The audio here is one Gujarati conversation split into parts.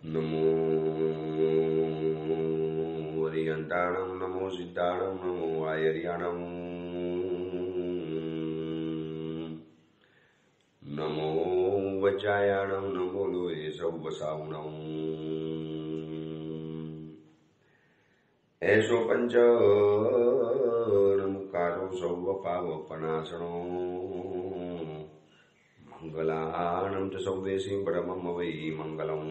નમો વરિયંતાણમ, નમો સિદ્ધાણમ, નમો આયર્યાણમ, નમો વચાયાણમ, નમો લોહે સૌવસાવણમ. એસો પંચ નમુકારો સૌવ પાવપનાશણો મંગલાણમ ચ સૌદેશી પરમમ વૈ મંગલમ.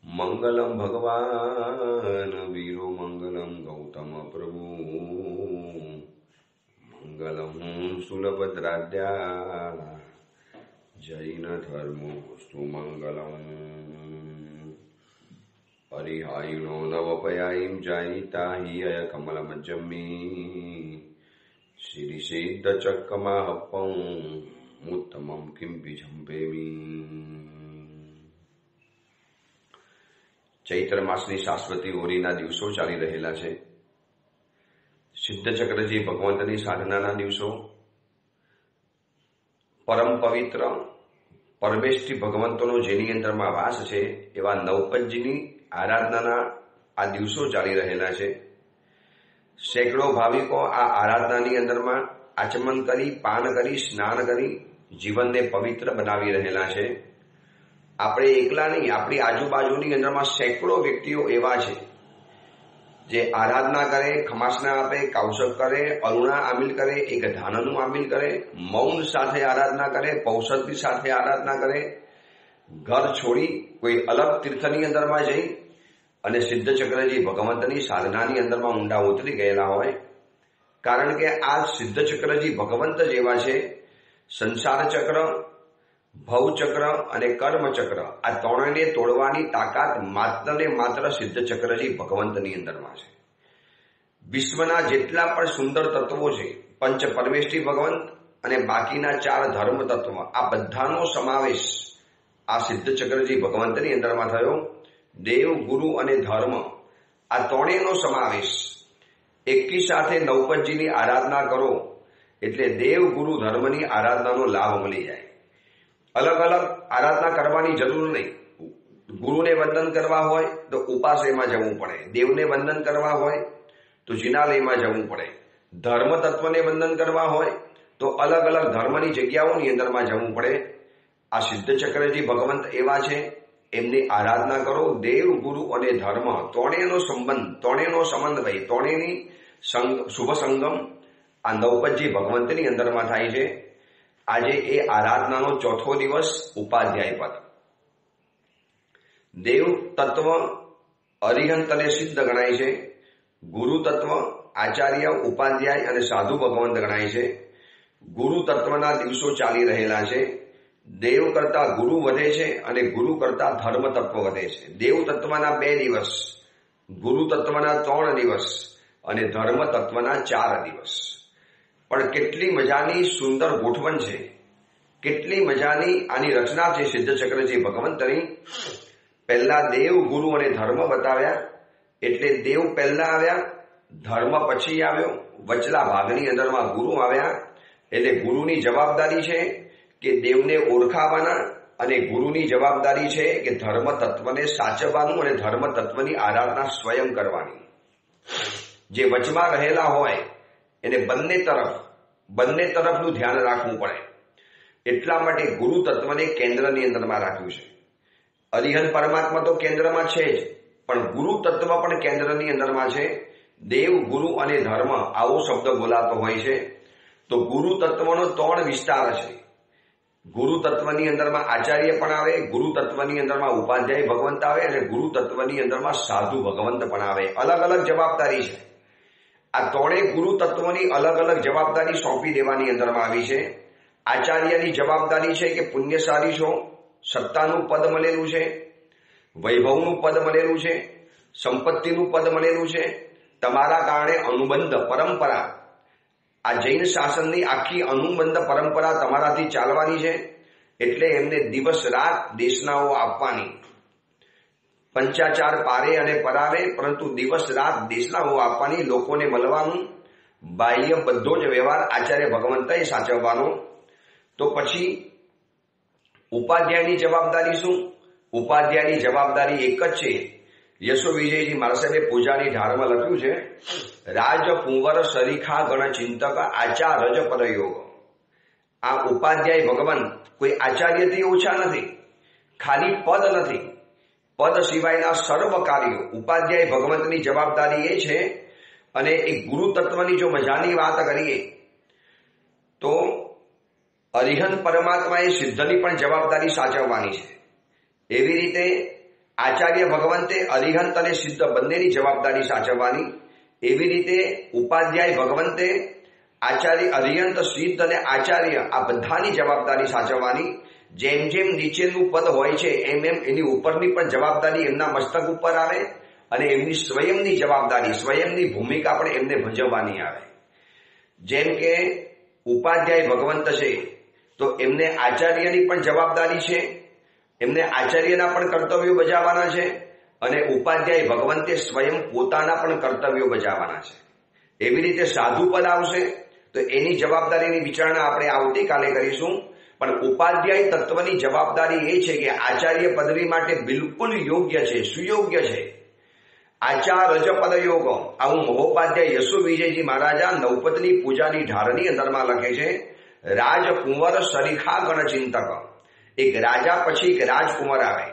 મંગલમ ભગવાન વીરો, મંગલમ ગૌતમ પ્રભુ, મંગલમ સુલભદ્રાદ્યા જૈન ધર્મોસ્તુ મંગલમ. હરિહાયુનો નવપયાયીમ જાયિતા હિય કમલમજ્જમી શ્રી સિદ્ધ ચક્કમાહપં મુત્તમમ કિંપિ ઝંપેમી. ચૈત્ર માસની શાશ્વતી હોળીના દિવસો ચાલી રહેલા છે. સિદ્ધ ચક્રજી ભગવંતની સાધનાના દિવસો, પરમ પવિત્ર પરમેષ્ઠી ભગવંતોનો જેની અંદરમાં વાસ છે એવા નવપંચજીની આરાધનાના આ દિવસો ચાલી રહેલા છે. સેંકડો ભાવિકો આ આરાધનાની અંદરમાં આચમન કરી, પાન કરી, સ્નાન કરી જીવનને પવિત્ર બનાવી રહેલા છે. આપણે એકલા નહીં, આપણી આજુબાજુની અંદરમાં સેંકડો વ્યક્તિઓ એવા છે જે આરાધના કરે, ખમાસના આપે, કૌશક કરે, અરુણા આમિલ કરે, એક ધાનનું આમિલ કરે, મૌન સાથે આરાધના કરે, પૌષદ્ધિ સાથે આરાધના કરે, ઘર છોડી કોઈ અલગ તીર્થની અંદરમાં જઈ અને સિદ્ધ ચક્રજી ભગવંતની સાધનાની અંદરમાં ઊંડા ઉતરી ગયેલા હોય. કારણ કે આ સિદ્ધ ચક્રજી ભગવંત જેવા છે. સંસાર ચક્ર, ભવ ચક્ર અને કર્મ ચક્ર, આ ત્રણેયને તોડવાની તાકાત માત્ર ને માત્ર સિદ્ધ ચક્રજી ભગવંતની અંદરમાં છે. વિશ્વના જેટલા પણ સુંદર તત્વો છે, પંચ પરમેષ્ઠી ભગવંત અને બાકીના ચાર ધર્મ તત્વ, આ બધાનો સમાવેશ આ સિદ્ધ ચક્રજી ભગવંતની અંદરમાં થયો. દેવ, ગુરુ અને ધર્મ, આ ત્રણેયનો સમાવેશ. એકી સાથે નવપંચજીની આરાધના કરો એટલે દેવ, ગુરુ, ધર્મની આરાધનાનો લાભ મળી જાય. અલગ અલગ આરાધના કરવાની જરૂર નહીં. ગુરુને વંદન કરવા હોય તો ઉપાશ્રયમાં જવું પડે, દેવને વંદન કરવા હોય તો જિનાલયમાં જવું પડે, ધર્મ તત્વને વંદન કરવા હોય તો અલગ અલગ ધર્મની જગ્યાઓની અંદરમાં જવું પડે. આ સિદ્ધ ચક્રજી ભગવંત એવા છે, એમની આરાધના કરો. દેવ, ગુરુ અને ધર્મ ત્રણેયનો સંબંધ, ત્રણેયનો સમન્વય, ત્રણેયની શુભ સંગમ આ નવપંચજી ભગવંતની અંદરમાં થાય છે. આજે એ આરાધનાનો ચોથો દિવસ, ઉપાધ્યાય પદ. દેવ તત્વ અરિહંત અને સિદ્ધ ગણાય છે. ગુરુ તત્વ આચાર્ય, ઉપાધ્યાય અને સાધુ ભગવંત ગણાય છે. ગુરુ તત્વના દિવસો ચાલી રહેલા છે. દેવ કરતા ગુરુ વધે છે અને ગુરુ કરતા ધર્મ તત્વ વધે છે. દેવ તત્વના 2 દિવસ, ગુરુ તત્વના 3 દિવસ અને ધર્મ તત્વના 4 દિવસ. પણ કેટલી મજાની સુંદર ગોઠવણ છે, કેટલી મજાની આની રચના છે સિદ્ધ ચક્રજી ભગવંતની. પહેલા દેવ, ગુરુ અને ધર્મ બતાવ્યા એટલે દેવ પહેલા આવ્યા, ધર્મ પછી આવ્યો, વચલા ભાગની અંદરમાં ગુરુ આવ્યા. એટલે ગુરુની જવાબદારી છે કે દેવને ઓળખાવાના અને ગુરુની જવાબદારી છે કે ધર્મ તત્વને સાચવવાનું અને ધર્મ તત્વની આરાધના સ્વયં કરવાની. જે વચમાં રહેલા હોય એને બંને તરફનું ધ્યાન રાખવું પડે. એટલા માટે ગુરુ તત્વને કેન્દ્રની અંદરમાં રાખ્યું છે. અરિહંત પરમાત્મા તો કેન્દ્રમાં છે જ, પણ ગુરુ તત્વ પણ કેન્દ્રની અંદરમાં છે. દેવ, ગુરુ અને ધર્મ આવો શબ્દ બોલાતો હોય છે. તો ગુરુ તત્વનો 3 વિસ્તાર છે. ગુરુ તત્વની અંદરમાં આચાર્ય પણ આવે, ગુરુ તત્વની અંદરમાં ઉપાધ્યાય ભગવંત આવે અને ગુરુ તત્વની અંદરમાં સાધુ ભગવંત પણ આવે. અલગ અલગ જવાબદારી છે. આ ત્રણેય ગુરુ તત્વોની અલગ અલગ જવાબદારી સોંપી દેવાની અંદરમાં આવી છે. આચાર્યની જવાબદારી છે કે પુણ્યશાળી છો, સત્તાનું પદ મળેલું છે, વૈભવનું પદ મળેલું છે, સંપત્તિનું પદ મળેલું છે, તમારા કારણે અનુબંધ પરંપરા, આ જૈન શાસનની આખી અનુબંધ પરંપરા તમારાથી ચાલવાની છે. એટલે એમને દિવસ રાત દેશનાઓ આપવાની. પંચાચાર પારે અને પરાવે, પરંતુ દિવસ રાત દેશનાઓ આપવાની, લોકોને મળવાનું, બાહ્ય બધો જ વ્યવહાર આચાર્ય ભગવંતએ સાચવવાનો. તો પછી ઉપાધ્યાયની જવાબદારી શું? ઉપાધ્યાયની જવાબદારી એક જ છે. યશો વિજયજી મારા સાહેબે પૂજાની ઢાળમાં લખ્યું છે, રાજ કુંવર સરીખા ગણ ચિંતક આચાર્ય પદયોગ. આ ઉપાધ્યાય ભગવાન કોઈ આચાર્યથી ઓછા નથી, ખાલી પદ નથી, પદ સિવાયના સર્વ કાર્યો ઉપાધ્યાય ભગવંતની જવાબદારી એ છે. અને એ ગુરુ તત્વની જો મજાની વાત કરીએ તો અરિહંત પરમાત્માએ સિદ્ધની પણ જવાબદારી સાચવવાની છે. એવી રીતે આચાર્ય ભગવંતે અરિહંત અને સિદ્ધ બંનેની જવાબદારી સાચવવાની. એવી રીતે ઉપાધ્યાય ભગવંતે આચાર્ય અરિહંત સિદ્ધ અને આચાર્ય આ બધાની જવાબદારી સાચવવાની. જેમ જેમ નીચેનું પદ હોય છે એમ એમ એની ઉપરની પણ જવાબદારી એમના મસ્તક ઉપર આવે અને એમની સ્વયંની જવાબદારી, સ્વયંની ભૂમિકા પણ એમને ભજવવાની આવે. જેમ કે ઉપાધ્યાય ભગવંત છે તો એમને આચાર્યની પણ જવાબદારી છે, એમને આચાર્યના પણ કર્તવ્યો બજાવવાના છે અને ઉપાધ્યાય ભગવંતે સ્વયં પોતાના પણ કર્તવ્યો બજાવવાના છે. એવી રીતે સાધુ પદ આવશે તો એની જવાબદારીની વિચારણા આપણે આવતીકાલે કરીશું. પણ ઉપાધ્યાય તત્વની જવાબદારી એ છે કે આચાર્ય પદવી માટે બિલકુલ યોગ્ય છે, સુયોગ્ય છે. આચાર્ય પદયોગ આવું મહોપાધ્યાય યશો વિજયજી મહારાજા નવપદની પૂજાની ઢાળની અંદરમાં લખે છે. રાજકુંવર સરીખા ગણ ચિંતક. એક રાજા પછી એક રાજકુંવર આવે.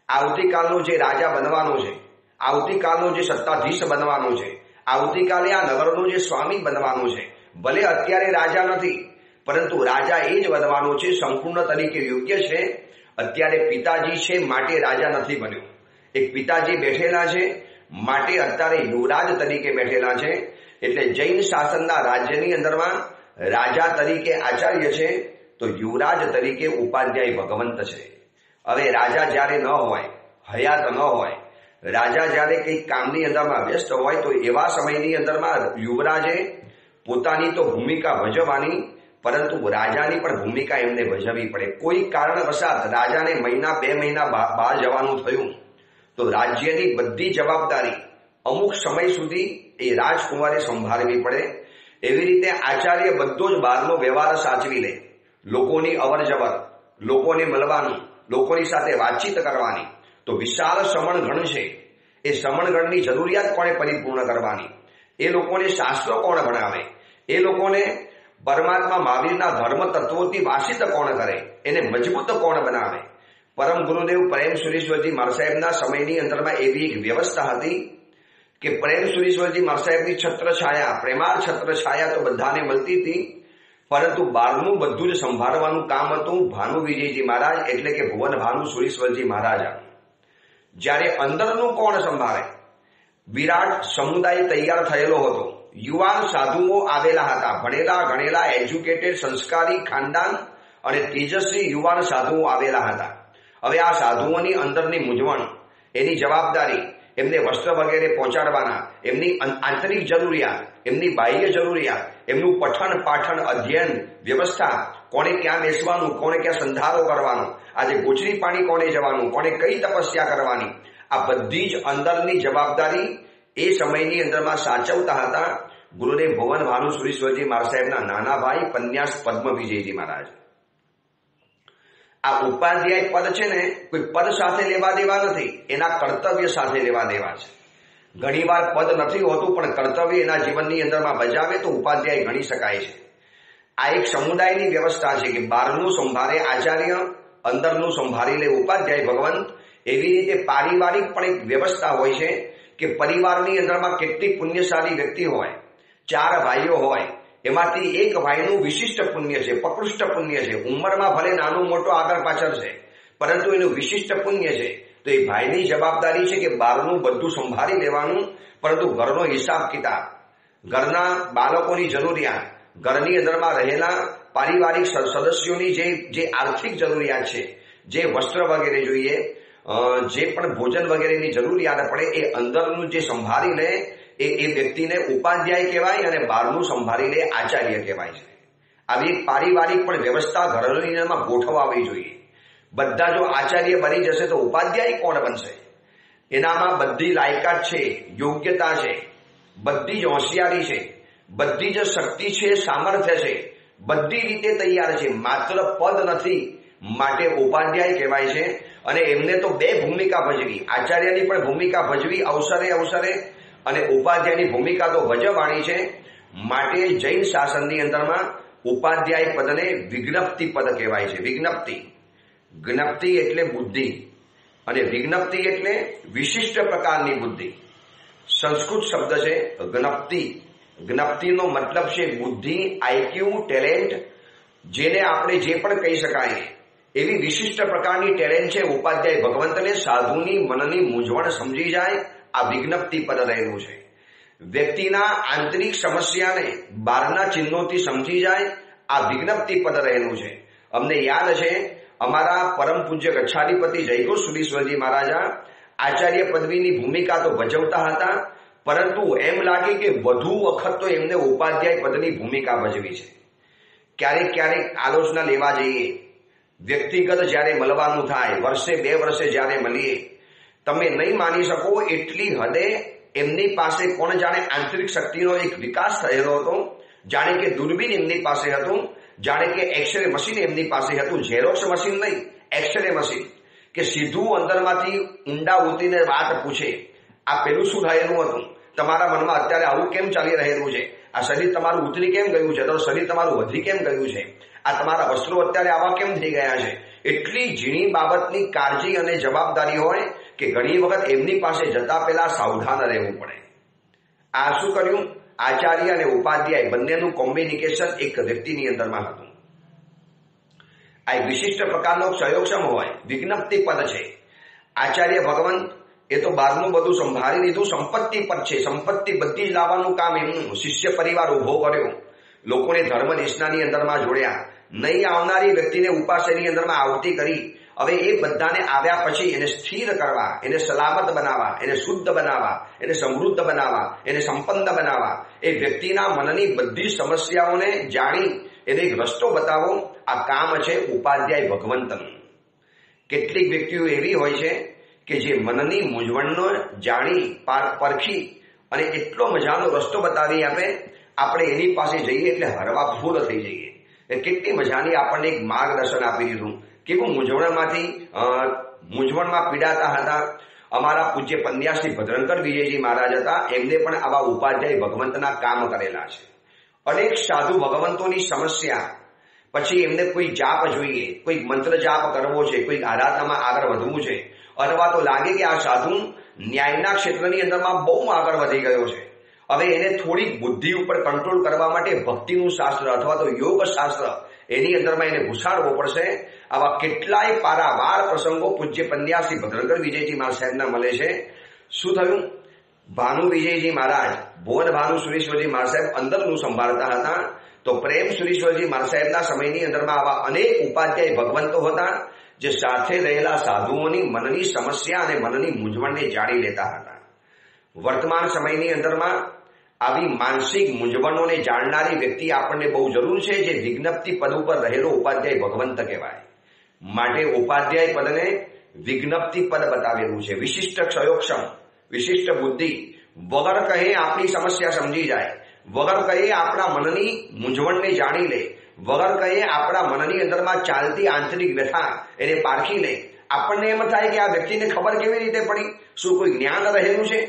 આવતીકાલનો જે રાજા બનવાનો છે, આવતીકાલનો જે સત્તાધીશ બનવાનો છે, આવતીકાલે આ નગરનો જે સ્વામી બનવાનો છે, ભલે અત્યારે રાજા નથી પરંતુ રાજા એ જ બનવાનો છે, સંપૂર્ણ તરીકે યોગ્ય છે. અત્યારે પિતાજી છે માટે રાજા નથી બન્યો, એક પિતાજી બેઠેલા છે માટે અત્યારે યુવરાજ તરીકે બેઠેલા છે. એટલે જૈન શાસનના રાજ્યની અંદરમાં રાજા તરીકે આચાર્ય છે તો યુવરાજ તરીકે ઉપાધ્યાય ભગવંત છે. હવે રાજા જ્યારે ન હોય, હયાત ન હોય, રાજા જ્યારે કંઈક કામની અંદરમાં વ્યસ્ત હોય તો એવા સમયની અંદરમાં યુવરાજે પોતાની તો ભૂમિકા ભજવવાની, પરંતુ રાજાની પણ ભૂમિકા એમને ભજવવી પડે. કોઈ કારણવશાત રાજાને મહિના 2 મહિના બહાર જવાનું થયું તો રાજ્યની બધી જવાબદારી અમુક સમય સુધી એ રાજકુમારે સંભાળવી પડે. એવી રીતે આચાર્ય બધો જ બહારનો વ્યવહાર સાચવી લે, લોકોની અવરજવર, લોકોને મળવાનું, લોકોની સાથે વાતચીત કરવાની. તો વિશાળ શ્રમણગણ છે, એ શ્રમણગણની જરૂરિયાત કોણે પરિપૂર્ણ કરવાની? એ લોકોને શાસ્ત્રો કોણ ભણાવે? એ લોકોને પરમાત્મા મહાવીરના ધર્મ તત્વોથી વાસિત કોણ કરે? એને મજબૂત કોણ બનાવે? પરમ ગુરુદેવ પ્રેમ સુરેશ્વરજી મહારાજ સાહેબના સમયની અંદરમાં એવી એક વ્યવસ્થા હતી કે પ્રેમ સુરેશ્વરજી મહારાજ સાહેબની છત્રછાયા, પ્રેમાળ છત્રછાયા તો બધાને મળતી હતી, પરંતુ બહારનું બધું જ સંભાળવાનું કામ હતું ભાનુ વિજયજી મહારાજ એટલે કે ભુવન ભાનુ સુરેશ્વરજી મહારાજા. જ્યારે અંદરનું કોણ સંભાળે? વિરાટ સમુદાય તૈયાર થયેલો હતો, યુવાન સાધુઓ આવેલા હતા, ભણેલા ગણેલા એજ્યુકેટેડ સંસ્કારી ખાનદાન અને તેજસ્વી યુવાન સાધુઓ આવેલા હતા. હવે આ સાધુઓની અંદરની મૂંઝવણ, એની જવાબદારી, એમને વસ્ત્ર વગેરે પહોંચાડવાના, એમની આંતરિક જરૂરિયાત, એમની બાહ્ય જરૂરિયાત, એમનું પઠન પાઠન અધ્યયન વ્યવસ્થા, કોને ક્યાં બેસવાનું, કોને ક્યાં સંધારો કરવાનો, આજે ગોચરી પાણી કોને જવાનું, કોને કઈ તપસ્યા કરવાની, આ બધી જ અંદરની જવાબદારી એ સમયની અંદરમાં સાચવતા હતા ગુરુદેવ ભુવન ભાનુ સુરેશ્વરજી મહારાજ સાહેબના નાના ભાઈ પન્યાસ પદ્મ વિજયજી મહારાજ. આ ઉપાધ્યાય પદ છે ને, કોઈ પદ સાથે લેવા દેવા નથી, એના કર્તવ્ય સાથે લેવા દેવા છે. ઘણીવાર પદ નથી હોતું પણ કર્તવ્ય એના જીવનની અંદરમાં બજાવે તો ઉપાધ્યાય ગણી શકાય છે. આ એક સમુદાયની વ્યવસ્થા છે કે બહારનું સંભાળે આચાર્ય, અંદરનું સંભાળી લે ઉપાધ્યાય ભગવંત. એવી રીતે પારિવારિક પણ એક વ્યવસ્થા હોય છે કે પરિવારની અંદરમાં કેટલી પુણ્યશાળી વ્યક્તિ હોય, 4 ભાઈઓ હોય, એમાંથી એક ભાઈનું વિશિષ્ટ પુણ્ય છે, પ્રકૃષ્ટ પુણ્ય છે, ઉંમરમાં ભલે નાનો મોટો આગળ પાછળ છે પરંતુ એનું વિશિષ્ટ પુણ્ય છે. તો એ ભાઈની જવાબદારી છે કે બહારનું બધું સંભાળી લેવાનું, પરંતુ ઘરનો હિસાબ કિતાબ, ઘરના બાળકોની જરૂરિયાત, ઘરની અંદરમાં રહેલા પારિવારિક સદસ્યોની જે આર્થિક જરૂરિયાત છે, જે વસ્ત્ર વગેરે જોઈએ, જે પણ ભોજન વગેરેની જરૂરિયાત પડે, એ અંદરનું જે સંભાળી લે એ વ્યક્તિને ઉપાધ્યાય કહેવાય અને બહારનું સંભાળી લે આચાર્ય કહેવાય છે. આવી એક પારિવારિક પણ વ્યવસ્થા ઘરની અંદરમાં ગોઠવાવી જોઈએ. બધા જો આચાર્ય બની જશે તો ઉપાધ્યાય કોણ બનશે? એનામાં બધી લાયકાત છે, યોગ્યતા છે, બધી જ હોશિયારી છે, બધી જ શક્તિ છે, સામર્થ્ય છે, બધી રીતે તૈયાર છે. માત્ર પદ નથી, માટે ઉપાધ્યાય કહેવાય છે. અને એમને તો બે ભૂમિકા ભજવી, આચાર્યની પણ ભૂમિકા ભજવી અવસરે અવસરે અને ઉપાધ્યાયની ભૂમિકા તો ભજવવાની છે. માટે જૈન શાસનની અંદરમાં ઉપાધ્યાય પદને વિજ્ઞપ્તિ પદ કહેવાય છે. વિજ્ઞપ્તિ, જ્ઞપ્તિ એટલે બુદ્ધિ અને વિજ્ઞપ્તિ એટલે વિશિષ્ટ પ્રકારની બુદ્ધિ. સંસ્કૃત શબ્દ છે જ્ઞપ્તિ. જ્ઞપ્તિનો મતલબ છે બુદ્ધિ, આઈક્યુ, ટેલેન્ટ, જેને આપણે જે પણ કહી શકાય એવી વિશિષ્ટ પ્રકારની ટેલેન્ટ છે ઉપાધ્યાય ભગવંતને. સાધુની મનની મૂંઝવણ સમજી જાય આ વિજ્ઞપ્તિ પદ રહેલું છે. વ્યક્તિના આંતરિક સમસ્યાને બહારના ચિહ્નોથી સમજી જાય આ વિજ્ઞપ્તિ પદ રહેલું છે. અમને યાદ છે અમારા પરમ પૂજ્ય ગચ્છાધિપતિ જયગુરુશ્રીશ્વરજી મહારાજા આચાર્ય પદવીની ભૂમિકા તો ભજવતા હતા, પરંતુ એમ લાગે કે વધુ વખત તો એમને ઉપાધ્યાય પદની ભૂમિકા ભજવી છે. ક્યારેક ક્યારેક આલોચના લેવા જઈએ, વ્યક્તિગત જ્યારે મળવાનું થાય, વર્ષે 2 વર્ષે જ્યારે મળીએ, તમે નહીં માની શકો એટલી હદે એમની પાસે કોણ જાણે આંતરિક શક્તિનો એક વિકાસ થયેલો હતો. જાણે કે દૂરબીન એમની પાસે હતું, જાણે કે એક્સરે મશીન એમની પાસે હતું. ઝેરોક્સ મશીન નહીં, એક્સરે મશીન, કે સીધું અંદરમાંથી ઊંડા ઉતરીને વાત પૂછે. આ પેલું શું થયેલું હતું, તમારા મનમાં અત્યારે આવું કેમ ચાલી રહેલું છે, આ શરીર તમારું ઉતરી કેમ ગયું છે, તો શરીર તમારું વધી કેમ ગયું છે, આ તમારા વસ્ત્રો અત્યારે આવા કેમ થઈ ગયા છે. એટલી ઝીણી બાબતની કાળજી અને જવાબદારી હોય કે ઘણી વખત એમની પાસે જતા પહેલા સાવધાન રહેવું પડે. આ શું કર્યું, આચાર્ય અને ઉપાધ્યાય બંનેનું કોમ્યુનિકેશન એક વ્યક્તિની અંદરમાં હતું. આ એક વિશિષ્ટ પ્રકારનો ક્ષયોક્ષમ હોય, વિજ્ઞપ્તિ પદ છે. આચાર્ય ભગવંત એ તો બહારનું બધું સંભાળી લીધું, સંપત્તિ પદ છે. સંપત્તિ બધી જ લાવવાનું કામ એમનું. શિષ્ય પરિવાર ઉભો કર્યો, લોકોને ધર્મ દેશનાની અંદરમાં જોડ્યા, નહીં આવનારી વ્યક્તિને ઉપાસની અંદરમાં આવતી કરી. હવે એ બધાને આવ્યા પછી એને સ્થિર કરવા, એને સલામત બનાવવા, એને શુદ્ધ બનાવવા, એને સમૃદ્ધ બનાવવા, એને સંપન્ન બનાવવા, એ વ્યક્તિના મનની બધી સમસ્યાઓને જાણી એને એક રસ્તો બતાવો, આ કામ છે ઉપાધ્યાય ભગવંતનું. કેટલીક વ્યક્તિઓ એવી હોય છે કે જે મનની મૂંઝવણનો જાણી પરખી અને એટલો મજાનો રસ્તો બતાવી આપે, આપણે એની પાસે જઈએ એટલે હરવા ફૂલ થઈ જઈએ. કેટલી મજાની આપણને એક માર્ગદર્શન આપી દીધું. કેવું મૂંઝવણમાં પીડાતા હતા અમારા પૂજ્ય પન્યાસી ભદ્રંકર વિજયજી મહારાજ હતા. એમને પણ આવા ઉપાધ્યાય ભગવંતના કામ કરેલા છે. અનેક સાધુ ભગવંતોની સમસ્યા, પછી એમને કોઈ જાપ જોઈએ, કોઈ મંત્ર જાપ કરવો છે, કોઈ આરાધનામાં આગળ વધવું છે, અથવા તો લાગે કે આ સાધુ ન્યાયના ક્ષેત્રની અંદરમાં બહુ આગળ વધી ગયો છે, હવે એને થોડીક બુદ્ધિ ઉપર કંટ્રોલ કરવા માટે ભક્તિનું શાસ્ત્ર અથવા તો યોગ શાસ્ત્ર એની અંદરમાં એને ઘુસાડવો પડશે. આવા કેટલાય પારાવાર પ્રસંગો પૂજ્ય પન્યાસી ભદ્રંકર વિજયજી મહારાજ સાહેબના મળે છે. શું થયું, ભાનુ વિજયજી મહારાજ, ભુવન ભાનુ સુરેશ્વરજી મહારાજ સાહેબ અંદરનું સંભાળતા હતા, તો પ્રેમ સુરેશ્વરજી મહારાજ સાહેબના સમયની અંદરમાં આવા અનેક ઉપાધ્યાય ભગવંતો હતા જે સાથે રહેલા સાધુઓની મનની સમસ્યા અને મનની મૂંઝવણને જાણી લેતા હતા. વર્તમાન સમયની અંદરમાં આવી માનસિક મૂંઝવણોને જાણનારી વ્યક્તિ આપણને બહુ જરૂર છે, જે વિજ્ઞપ્તિ પદ ઉપર રહેલો ઉપાધ્યાય ભગવંત કહેવાય. માટે ઉપાધ્યાય પદને વિજ્ઞપ્તિ પદ બતાવેલું છે. વિશિષ્ટ ક્ષયોક્ષમ, વિશિષ્ટ બુદ્ધિ, વગર કહે આપણી સમસ્યા સમજી જાય, વગર કહે આપણા મનની મૂંઝવણને જાણી લે, વગર કહે આપણા મનની અંદરમાં ચાલતી આંતરિક વ્યથા એને પારખી લે. આપણને એમ થાય કે આ વ્યક્તિને ખબર કેવી રીતે પડી, શું કોઈ જ્ઞાન રહેલું છે?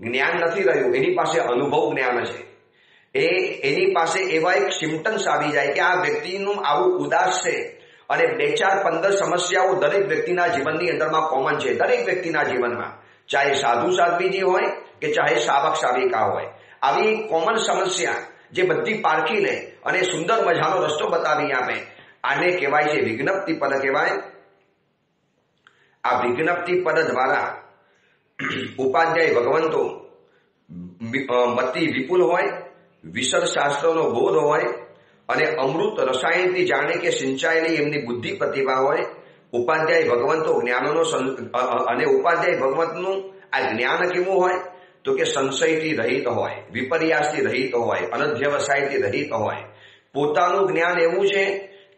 જ્ઞાન નથી રહ્યું, એની પાસે અનુભવ જ્ઞાન છે. એની પાસે એવા એક સિમ્ટમ્સ આવી જાય કે આ વ્યક્તિનું આવું ઉદાસ છે અને 2, 4, 15 સમસ્યાઓ દરેક વ્યક્તિના જીવનની અંદરમાં કોમન છે. દરેક વ્યક્તિના જીવનમાં, ચાહે સાધુ સાધ્વીજી હોય કે ચાહે સાવક સાવિકા હોય, આવી કોમન સમસ્યા જે બધી પારખી લે અને સુંદર મજાનો રસ્તો બતાવી આપે, આને કહેવાય છે વિજ્ઞપ્તિ પદ કહેવાય. આ વિજ્ઞપ્તિ પદ દ્વારા ઉપાધ્યાય ભગવંતો મતિ વિપુલ હોય, વિશદ શાસ્ત્રનો બોધ હોય અને અમૃત રસાયણથી જાણે કે સિંચાયેલી એમની બુદ્ધિ પ્રતિભા હોય. ઉપાધ્યાય ભગવંતો જ્ઞાનનો અને ઉપાધ્યાય ભગવંતનું આ જ્ઞાન કેવું હોય તો કે સંશયથી રહિત હોય, વિપર્યાસથી રહિત હોય, અનધ્યવસાયથી રહિત હોય. પોતાનું જ્ઞાન એવું છે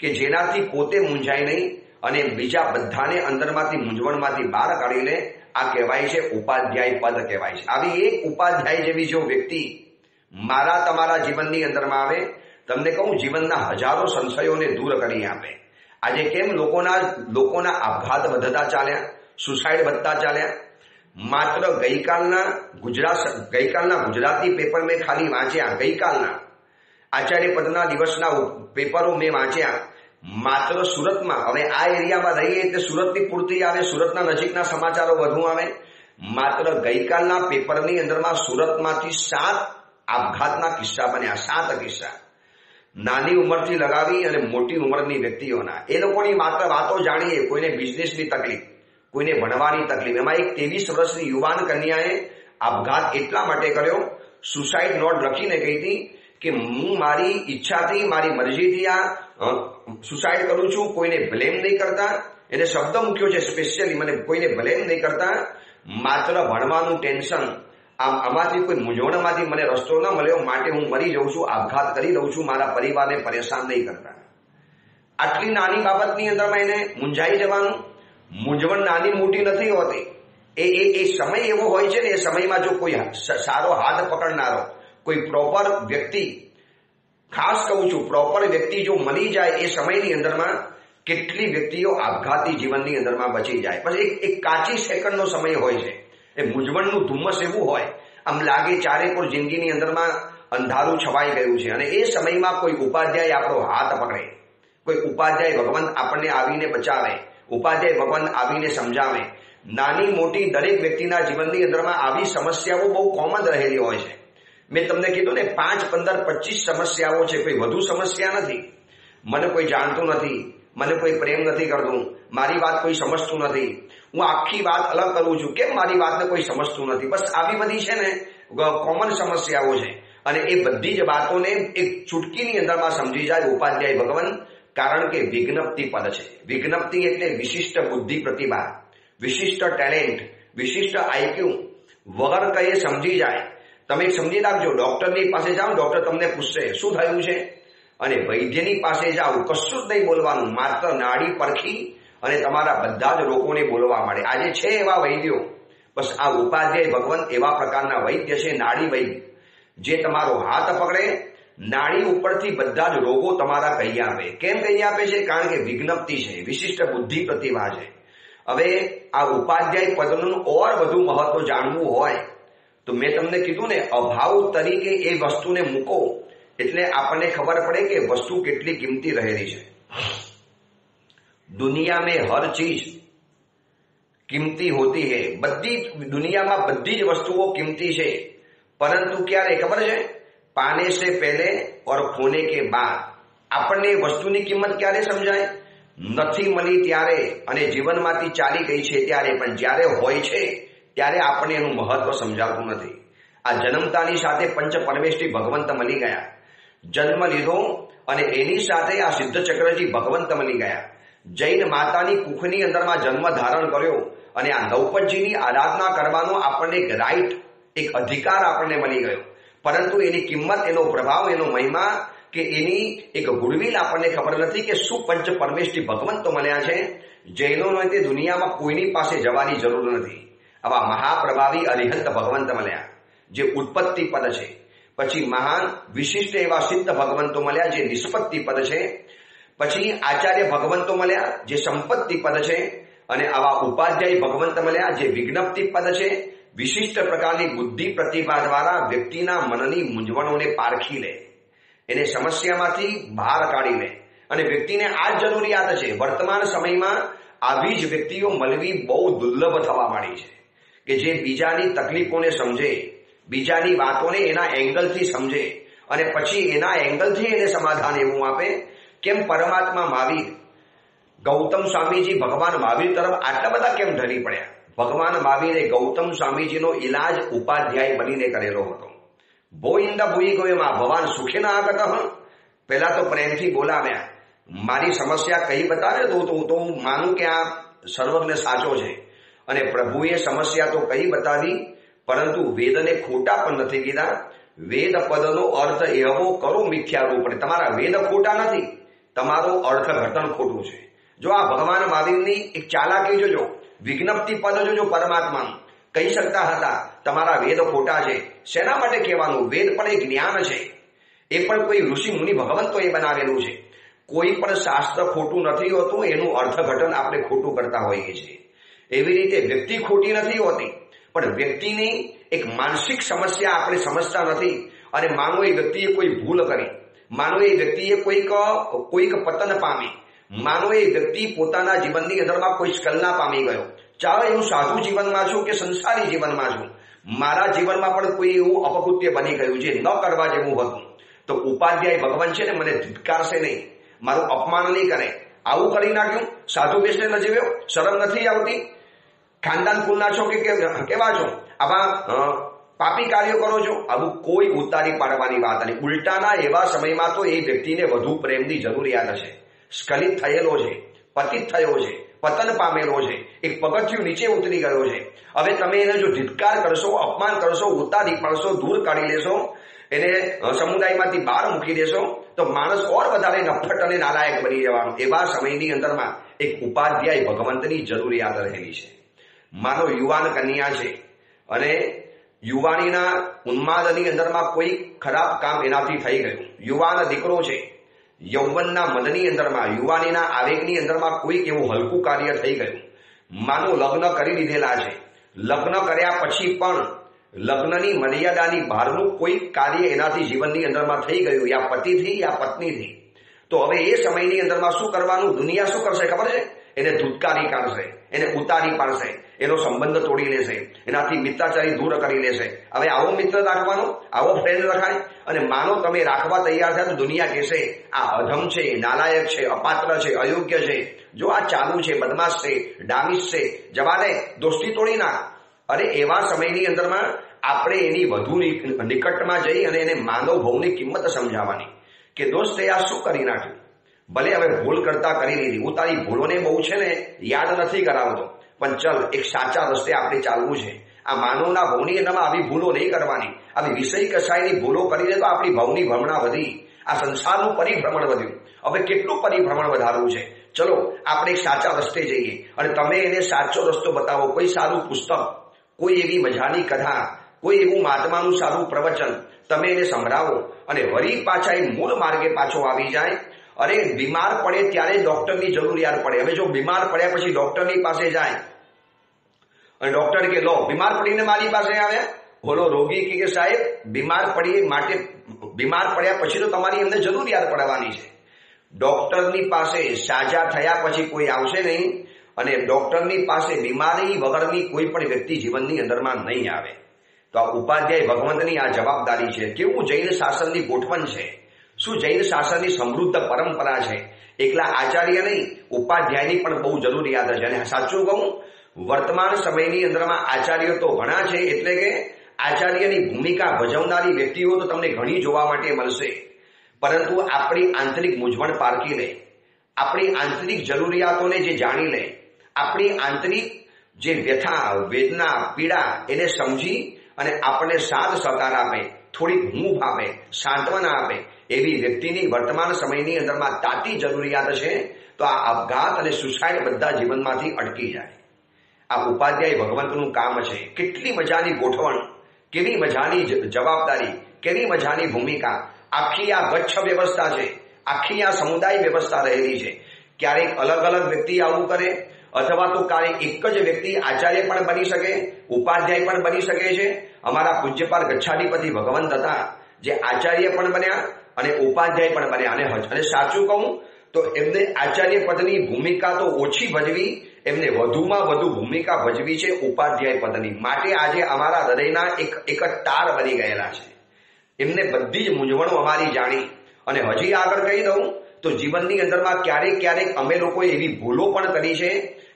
કે જેનાથી પોતે મૂંઝાય નહીં અને બીજા બધાને અંદરમાંથી મૂંઝવણમાંથી બહાર કાઢી લે. આ કહેવાય છે ઉપાધ્યાય પદ કહેવાય છે. આવી એક ઉપાધ્યાય જેવી જો વ્યક્તિ મારા તમારા જીવનની અંદરમાં આવે, તમને કહું જીવનના હજારો સંશયોને દૂર કરી આપે. આજે કેમ લોકોના આપઘાત વધતા ચાલ્યા, સુસાઇડ વધતા ચાલ્યા? માત્ર ગઈકાલના ગુજરાતી પેપર મેં ખાલી વાંચ્યા, ગઈકાલના આચાર્ય પદના દિવસના પેપરો મેં વાંચ્યા. માત્ર સુરતમાં, હવે આ એરિયામાં રહીએ એટલે સુરતની પૂર્તિ આવે, સુરતના નજીકના સમાચારો વધુ આવે. માત્ર ગઈકાલના પેપરની અંદરમાં સુરતમાંથી 7 આપઘાતના કિસ્સા બન્યા, 7 કિસ્સા. નાની ઉંમરથી લગાવી અને મોટી ઉંમરની વ્યક્તિઓના. એ લોકોની માત્ર વાતો જાણીએ, કોઈને બિઝનેસની તકલીફ, કોઈને ભણવાની તકલીફ. એમાં એક 23 વર્ષની યુવાન કન્યાએ આપઘાત એટલા માટે કર્યો, સુસાઇડ નોટ લખીને કહી હતી કે હું મારી ઈચ્છાથી, મારી મરજીથી આ સુસાઇડ કરું છું, કોઈને બ્લેમ નહીં કરતા. એને શબ્દ મૂક્યો છે સ્પેશિયલી, મને કોઈને બ્લેમ નહીં કરતા, માત્ર ભણવાનું ટેન્શન, આમાંથી કોઈ મૂંઝવણમાંથી મને રસ્તો ન મળ્યો માટે હું મરી જઉં છું, આપઘાત કરી લઉં છું, મારા પરિવારને પરેશાન નહીં કરતા. આટલી નાની બાબતની અંદરમાં એને મૂંઝાઈ જવાનું. મૂંઝવણ નાની મોટી નથી હોતી. એ સમય એવો હોય છે ને, એ સમયમાં જો કોઈ સારો હાથ પકડનારો, કોઈ પ્રોપર વ્યક્તિ, ખાસ કહું છું પ્રોપર વ્યક્તિ જો મળી જાય એ સમયની અંદરમાં કેટલી વ્યક્તિઓ આપઘાતી જીવનની અંદરમાં બચી જાય. પછી એક કાચી સેકન્ડનો સમય હોય છે. એ મૂંઝવણનું ધુમ્મસ એવું હોય, આમ લાગે ચારેકોર જિંદગીની અંદરમાં અંધારું છવાઈ ગયું છે. અને એ સમયમાં કોઈ ઉપાધ્યાય આપણો હાથ પકડે, કોઈ ઉપાધ્યાય ભગવાન આપણને આવીને બચાવે, ઉપાધ્યાય ભગવાન આવીને સમજાવે. નાની મોટી દરેક વ્યક્તિના જીવનની અંદરમાં આવી સમસ્યાઓ બહુ કોમન રહેલી હોય છે. મેં તમને કીધું ને 5, 15, 25 સમસ્યાઓ છે, કોઈ વધુ સમસ્યા નથી. મને કોઈ જાણતું નથી, મને કોઈ પ્રેમ નથી કરતું, મારી વાત કોઈ સમજતું નથી, હું આખી વાત અલગ કરું છું, કેમ મારી વાતને કોઈ સમજતું નથી. બસ આવી બધી છે ને કોમન સમસ્યાઓ છે. અને એ બધી જ વાતોને એક ચૂટકીની અંદરમાં સમજી જાય ઉપાધ્યાય ભગવાન. કારણ કે વિજ્ઞપ્તિ પદ છે. વિજ્ઞપ્તિ એટલે વિશિષ્ટ બુદ્ધિ પ્રતિભા, વિશિષ્ટ ટેલેન્ટ, વિશિષ્ટ આઈક્યુ વગર કઈ સમજી જાય. તમે સમજી રાખજો, ડોક્ટરની પાસે જાઓ, ડોક્ટર તમને પૂછશે શું થયું છે, અને વૈદ્યની પાસે જાઓ, કશું જ નહીં બોલવાનું, માત્ર નાડી પરખી અને તમારા બધા જ રોગોને બોલવા માંડે. આજે છે એવા વૈદ્યો, બસ આ ઉપાધ્યાય ભગવાન એવા પ્રકારના વૈદ્ય છે, નાડી વૈદ્ય, જે તમારો હાથ પકડે, નાડી ઉપરથી બધા જ રોગો તમારા કહી આપે. કેમ કહી આપે છે? કારણ કે વિજ્ઞપ્તિ છે, વિશિષ્ટ બુદ્ધિ પ્રતિભા છે. હવે આ ઉપાધ્યાય પદનું ઓર વધુ મહત્વ જાણવું હોય તો મેં તમને કીધું ને, અભાવ તરીકે એ વસ્તુને મૂકો એટલે આપણને ખબર પડે કે વસ્તુ કેટલી કિંમતી રહેલી છે. दुनिया में हर चीज कीमती होती है. बધી દુનિયામાં બધી જ વસ્તુઓ કિંમતી છે, પરંતુ ક્યારે ખબર છે? પાને સે પહેલે और खोने के बाद. આપણને વસ્તુની કિંમત ક્યારે સમજાય? નથી મળી ત્યારે અને જીવનમાંથી ચાલી ગઈ છે ત્યારે. પણ જ્યારે હોય છે ત્યારે આપણને એનું મહત્વ સમજાવતું નથી. આ જન્મતાની સાથે પંચ પરમેષ્ઠી ભગવંત મળી ગયા, જન્મ લીધો અને એની સાથે આ સિદ્ધ ચક્રજી ભગવંત મળી ગયા. જૈન માતાની કુખની અંદરમાં જન્મ ધારણ કર્યો અને આ નવપતજીની આરાધના કરવાનો આપણને એક રાઈટ, એક અધિકાર આપણને મળી ગયો. પરંતુ એની કિંમત, એનો પ્રભાવ, એનો મહિમા કે એની એક ગુડવિલ આપણને ખબર નથી કે શું પંચ પરમેષ્ઠી ભગવંતો મળ્યા છે. જૈનોને તે દુનિયામાં કોઈની પાસે જવાની જરૂર નથી. આવા મહાપ્રભાવી અરિહંત ભગવંત મળ્યા જે ઉત્પત્તિ પદ છે. પછી મહાન વિશિષ્ટ એવા સિદ્ધ ભગવંતો મળ્યા જે નિષ્પત્તિ પદ છે. પછી આચાર્ય ભગવંતો મળ્યા જે સંપત્તિ પદ છે. અને આવા ઉપાધ્યાય ભગવંત મળ્યા જે વિજ્ઞપ્તિ પદ છે. વિશિષ્ટ પ્રકારની બુદ્ધિ પ્રતિભા દ્વારા વ્યક્તિના મનની મૂંઝવણોને પારખી લે, એને સમસ્યામાંથી બહાર કાઢી લે. અને વ્યક્તિને આ જ જરૂરિયાત છે. વર્તમાન સમયમાં આવી જ વ્યક્તિઓ મળવી બહુ દુર્લભ થવા માંડી છે કે જે બીજાની તકલીફોને સમજે, બીજાની વાતોને એના એંગલથી સમજે અને પછી એના એંગલથી એને સમાધાન એવું આપે. કેમ પરમાત્મા મહાવીર, ગૌતમ સ્વામીજી ભગવાન મહાવીર તરફ આટલા બધા કેમ ઢળી પડ્યા? ભગવાન મહાવીરે ગૌતમ સ્વામીજીનો ઈલાજ ઉપાધ્યાય બનીને કરેલો હતો. ભોઈંદ ભૂઈ ગયો ભગવાન સુખે ના આગત. પહેલા તો પ્રેમથી બોલાવ્યા, મારી સમસ્યા કઈ બતાવે તો હું માનું કે આ સર્વજ્ઞ સાચો છે. અને પ્રભુએ સમસ્યા તો કઈ બતાવી, પરંતુ વેદને ખોટા પણ નથી કીધા. વેદ પદનો અર્થ એવો કરો મિથ્યા રૂપ. તમારા વેદ ખોટા નથી, તમારો અર્થઘટન ખોટું છે. જો આ ભગવાન મહાવીરની એક ચાલાકી જોજો, વિજ્ઞપ્તિ પદ જોજો, પરમાત્માનું કહી શકતા હતા તમારા વેદ ખોટા છે. શેના માટે કહેવાનું? વેદ પણ એક જ્ઞાન છે, એ પણ કોઈ ઋષિ મુનિ ભગવંતોએ બનાવેલું છે. કોઈ પણ શાસ્ત્ર ખોટું નથી હોતું, એનું અર્થઘટન આપણે ખોટું કરતા હોઈએ છીએ. એવી રીતે વ્યક્તિ ખોટી નથી હોતી, પણ વ્યક્તિની એક માનસિક સમસ્યા આપણે સમજતા નથી. અને માનો એ વ્યક્તિએ કોઈ ભૂલ કરી, માનો એ વ્યક્તિએ કોઈક પતન પામી, માનો એ વ્યક્તિ પોતાના જીવનની અંદરમાં કોઈ સ્ખલના પામી ગયો. ચાલો હું સાધુ જીવનમાં છું કે સંસારી જીવનમાં છું, મારા જીવનમાં પણ કોઈ એવું અપકૃત્ય બની ગયું જે ન કરવા જેવું હતું, તો ઉપાધ્યાય ભગવાન છે ને મને ધિક્કારશે નહીં, મારું અપમાન નહીં કરે. આવું કરી નાખ્યું, સાધુ વેશને ન જીવ્યો, શરમ નથી આવતી? ખાનદાન કુલના છો કે કેવા છો, આવા પાપી કાર્યો કરો છો? આવું કોઈ ઉતારી પાડવાની વાત નહીં. ઉલટાના એવા સમયમાં તો એ વ્યક્તિને વધુ પ્રેમની જરૂરિયાત હશે. સ્ખલિત થયેલો છે, પતિત થયો છે, પતન પામેલો છે, એક પગથિયું નીચે ઉતરી ગયો છે. હવે તમે એને જો ધિક્કાર કરશો, અપમાન કરશો, ઉતારી પાડશો, દૂર કાઢી લેશો, એને સમુદાયમાંથી બહાર મૂકી દેશો, તો માણસ ઓર વધારે નફટ અને નાલાયક બની જવાનો. એવા સમયની અંદરમાં એક ઉપાધ્યાય ભગવંતની જરૂરિયાત રહેલી છે. માનો યુવાન કન્યા છે અને યુવાનીના ઉન્માદની અંદરમાં કોઈ ખરાબ કામ એનાથી થઈ ગયું. યુવાન દીકરો છે, યૌવનના મદની અંદરમાં, યુવાનીના આવેગની અંદરમાં કોઈક એવું હલકું કાર્ય થઈ ગયું. માનો લગ્ન કરી લીધેલા છે, લગ્ન કર્યા પછી પણ લગ્નની મર્યાદાની બહારનું કોઈ કાર્ય એનાથી જીવનની અંદરમાં થઈ ગયું, યા પતિથી યા પત્નીથી, તો હવે એ સમયની અંદરમાં શું કરવાનું? દુનિયા શું કરશે ખબર છે? એને ધૂતકારી કાઢશે, એને ઉતારી પાડશે, એનો સંબંધ તોડી લેશે, એનાથી મિત્રાચારી દૂર કરી લેશે. હવે આવો મિત્ર રાખવાનો, આવો ફ્રેન્ડ રખાય? અને માનો તમે રાખવા તૈયાર થયા તો દુનિયા કહેશે આ અધમ છે, નાલાયક છે, અપાત્ર છે, અયોગ્ય છે, જો આ ચાલુ છે, બદમાશ છે, ડામીશ છે, જવા દે, દોસ્તી તોડી નાખ. અરે એવા સમયની અંદરમાં આપણે એની વધુ નિકટમાં જઈ અને એને માનવ ભાવની કિંમત સમજાવવાની કે દોસ્ત આ શું કરી નાખ્યું? ભલે હવે ભૂલ કરતા કરી લીધી, હું તારી ભૂલોને બહુ છે ને યાદ નથી કરાવતો, પણ ચલ એક સાચા રસ્તે આપણે ચાલવું છે. આ માનવના ભવની અંદરમાં આવી ભૂલો નહીં કરવાની. આવી વિષય કસાયની ભૂલો કરીને તો આપણી ભવની ભ્રમણા વધી, આ સંસારનું પરિભ્રમણ વધ્યું. હવે કેટલું પરિભ્રમણ વધારવું છે? ચલો આપણે એક સાચા રસ્તે જઈએ અને તમે એને સાચો રસ્તો બતાવો. કોઈ સારું પુસ્તક, કોઈ એવી મજાની કથા, કોઈ એવું મહાત્માનું સારું પ્રવચન તમે એને સંભળાવો અને વળી પાછા એ મૂળ માર્ગે પાછો આવી જાય. અરે બીમાર પડે ત્યારે ડોક્ટરની જરૂરિયાત પડે. હવે જો બીમાર પડ્યા પછી ડોક્ટરની પાસે જાય અને ડોક્ટર કે લો બીમાર પડીને મારી પાસે આવ્યા, બોલો રોગી કે સાહેબ બીમાર પડ્યા પછી તો તમારી એમને જરૂરિયાત પડવાની છે. ડોક્ટરની પાસે સાજા થયા પછી કોઈ આવશે નહીં અને ડોક્ટરની પાસે બીમારી વગરની કોઈ પણ વ્યક્તિ જીવનની અંદરમાં નહીં આવે. તો આ ઉપાધ્યાય ભગવંતની આ જવાબદારી છે. કેવું જૈન શાસનની ગોઠવણ છે, શું જૈન શાસનની સમૃદ્ધ પરંપરા છે. એકલા આચાર્ય નહીં, ઉપાધ્યાયની પણ બહુ જરૂરિયાત છે. અને સાચું કહું, વર્તમાન સમયની અંદરમાં આચાર્યો તો ઘણા છે, એટલે કે આચાર્યની ભૂમિકા ભજવનારી વ્યક્તિઓ તો તમને ઘણી જોવા માટે મળશે, પરંતુ આપણી આંતરિક મૂંઝવણ પારખી લે, આપણી આંતરિક જરૂરિયાતોને જે જાણી લે, આપણી આંતરિક જે વ્યથા, વેદના, પીડા એને સમજી અને આપણને સાથ સહકાર આપે, થોડીક હૂંફ આપે, સાંત્વના આપે, એવી વ્યક્તિની વર્તમાન સમયની અંદરમાં તાતી જરૂરિયાત છે. તો આ આપઘાત અને સુસાઇડ બધા જીવનમાંથી અટકી જાય. આ ઉપાધ્યાય ભગવંતનું કામ છે. કેટલી મજાની ગોઠવણ, કેવી મજાની જવાબદારી, કેવી મજાની ભૂમિકા. આખી આ ગચ્છ વ્યવસ્થા છે, આખી આ સમુદાય વ્યવસ્થા રહેલી છે. ક્યારેક અલગ અલગ વ્યક્તિ આવું કરે, અથવા તો ક્યારેક એક જ વ્યક્તિ આચાર્ય પણ બની શકે, ઉપાધ્યાય પણ બની શકે છે. અમારા પૂજ્યપાલ ગચ્છાધિપતિ ભગવંત હતા, જે આચાર્ય પણ બન્યા અને ઉપાધ્યાય પણ બન્યા. અને સાચું કહું તો એમને આચાર્ય પદની ભૂમિકા તો ઓછી ભજવી, એમને વધુમાં વધુ ભૂમિકા ભજવી છે ઉપાધ્યાય પદની. માટે આજે અમારા હૃદયના એક તાર બની ગયેલા છે. એમને બધી જ મૂંઝવણો અમારી જાણી. અને હજી આગળ કહી દઉં તો જીવનની અંદરમાં ક્યારેક અમે લોકોએ એવી ભૂલો પણ કરી છે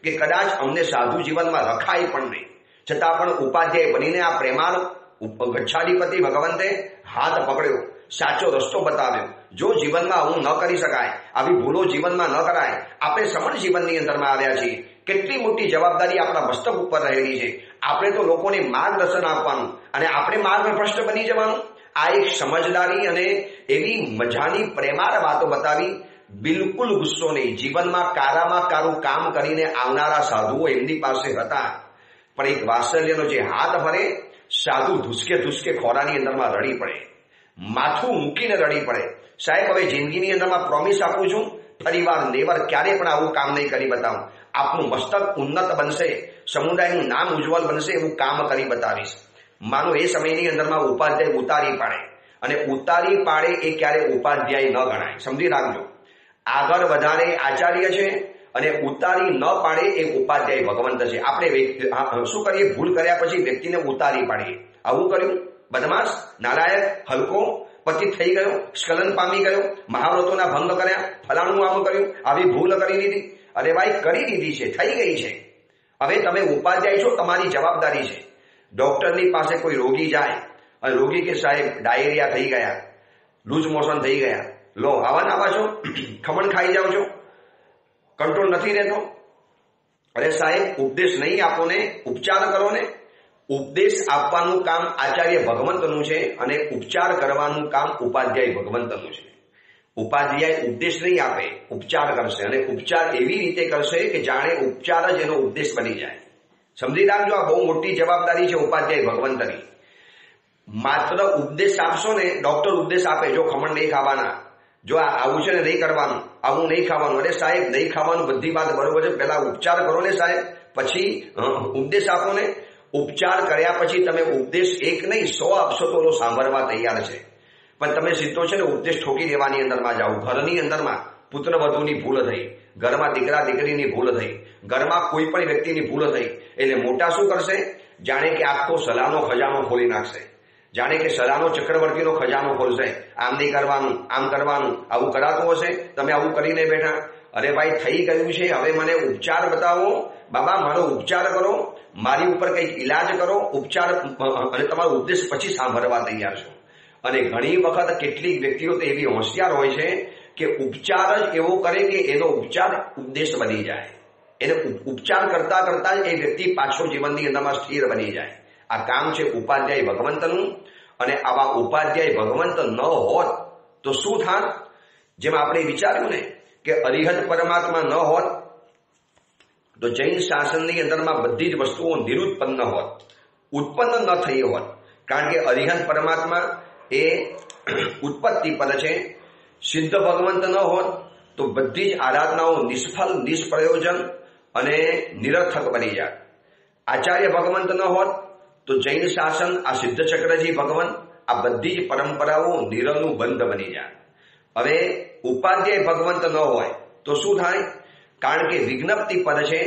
કે કદાચ અમને સાધુ જીવનમાં રખાય પણ નહીં, છતાં પણ ઉપાધ્યાય બનીને આ પ્રેમાળ ગચ્છાધિપતિ ભગવંતે હાથ પકડ્યો, સાચો રસ્તો બતાવ્યો. જો જીવનમાં આવું ન કરી શકાય, આવી ભૂલો જીવનમાં ન કરાય, આપણે સમણ જીવનની અંદરમાં આવ્યા છીએ. કેટલી મોટી જવાબદારી આપણા મસ્તક ઉપર રહેલી છે. આપણે તો લોકોને માર્ગદર્શન આપવાનું અને આપણે માર્ગભ્રષ્ટ બની જવાનું. આ એક સમજદારી અને એવી મજાની પ્રેમાળ વાતો બતાવી. બિલકુલ ગુસ્સો નહીં. જીવનમાં કારામાં કારું કામ કરીને આવનારા સાધુઓ એમની પાસે હતા, પણ એક વાત્સલ્યનો જે હાથ ભરે, સાધુ ધુસકે ખોરાની અંદરમાં રડી પડે, માથું મૂકીને રડી પડે. સાહેબ હવે જિંદગીની અંદરમાં પ્રોમિસ આપું છું, ફરીવાર નેવર ક્યારે પણ આવું કામ નહીં કરી બતાવું. આપનું મસ્તક ઉન્નત બનશે, સમુદાયનું નામ ઉજ્જવલ બનશે એવું કામ કરી બતાવીશ. માનો એ સમયની અંદરમાં ઉપાધ્યાય ઉતારી પાડે, અને ઉતારી પાડે એ ક્યારે ઉપાધ્યાય ન ગણાય, સમજી રાખજો. આગળ વધારે આચાર્ય છે અને ઉતારી ન પાડે એ ઉપાધ્યાય ભગવંત છે. આપણે શું કરીએ? ભૂલ કર્યા પછી વ્યક્તિને ઉતારી પાડીએ. આવું કર્યું, બદમાશ, નાલાયક, હલકો, પતિત થઈ ગયો, સ્ખલન પામી ગયો, મહાવ્રતોના ભંગ કર્યા, ફલાણું આમ કર્યું, આવી ભૂલ કરી દીધી. અરે ભાઈ, કરી દીધી છે, થઈ ગઈ છે. હવે તમે ઉપાધ્યાય છો, તમારી જવાબદારી છે. ડોક્ટરની પાસે કોઈ રોગી જાય અને રોગી કે સાહેબ ડાયેરિયા થઈ ગયા, લૂઝ મોશન થઈ ગયા, લો આવા છો, ખમણ ખાઈ જાઓ છો, કંટ્રોલ નથી રહેતો. અરે સાહેબ, ઉપદેશ નહીં આપો ને, ઉપચાર કરો ને. ઉપદેશ આપવાનું કામ આચાર્ય ભગવંતનું છે અને ઉપચાર કરવાનું કામ ઉપાધ્યાય ભગવંતનું છે. ઉપાધ્યાય ઉપદેશ નહીં આપે, ઉપચાર કરશે, અને ઉપચાર એવી રીતે કરશે કે જાણે ઉપચાર જ એનો ઉપદેશ બની જાય. સમજી રાખજો, આ બહુ મોટી જવાબદારી છે ઉપાધ્યાય ભગવંતની. માત્ર ઉપદેશ આપશો ને, ડોક્ટર ઉપદેશ આપે, જો ખમણ નહીં ખાવાના, જો આવું છે ને નહીં કરવાનું, આવું નહીં ખાવાનું. અરે સાહેબ, નહીં ખાવાનું બધી વાત બરોબર છે, પહેલા ઉપચાર કરો ને સાહેબ, પછી ઉપદેશ આપો ને. ઉપચાર કર્યા પછી તમે ઉપદેશ એક નહીં 100 આપશો તો સાંભળવા તૈયાર છે. પણ તમે સીધો છે ને ઉપદેશ ઠોકી દેવાની અંદરમાં જાઓ. ઘરની અંદરમાં પુત્ર વધુની ભૂલ થઈ, ઘરમાં દીકરા દીકરીની ભૂલ થઈ, ઘરમાં કોઈ પણ વ્યક્તિની ભૂલ થઈ, એટલે મોટા શું કરશે? જાણે કે આખો સલાહનો ખજાનો ખોલી નાખશે, જાણે કે સલાહનો ચક્રવર્તીનો ખજાનો ખોલશે. આમ નહીં કરવાનું, આમ કરવાનું, આવું કરાતું હશે, તમે આવું કરીને બેઠા. અરે ભાઈ, થઈ ગયું છે, હવે મને ઉપચાર બતાવો. બાબા, મારો ઉપચાર કરો, મારી ઉપર કંઈક ઈલાજ કરો, ઉપચાર, અને તમારો ઉપદેશ પછી સાંભળવા તૈયાર છો. અને ઘણી વખત કેટલીક વ્યક્તિઓ તો એવી હોશિયાર હોય છે કે ઉપચાર જ એવો કરે કે એનો ઉપચાર ઉપદેશ બની જાય. એને ઉપચાર કરતા કરતા જ એ વ્યક્તિ પાછો જીવનની અંદરમાં સ્થિર બની જાય. આ કામ છે ઉપાધ્યાય ભગવંતનું. અને આવા ઉપાધ્યાય ભગવંત ન હોત તો શું થાત? જેમ આપણે વિચાર્યું ને કે અરિહત પરમાત્મા ન હોત તો જૈન શાસનની અંદરમાં બધી જ વસ્તુઓ નિરુત્પન્ન હોત, ઉત્પન્ન ન થઈ હોત. કારણ કે અરિહત પરમાત્મા એ ઉત્પત્તિ પદ છે. સિદ્ધ ભગવંત ન હોત તો બધી જ આરાધનાઓ નિષ્ફળ, નિષ્પ્રયોજન અને નિરર્થક બની જાય. આચાર્ય ભગવંત ન હોત તો જૈન શાસન, આ સિદ્ધ ચક્રજી ભગવંત, આ બધી જ પરંપરાઓ નિરનું બંધ બની જાય. હવે ઉપાધ્યાય ભગવંત ન હોય તો શું થાય? કારણ કે વિજ્ઞપ્તિ પદ છે,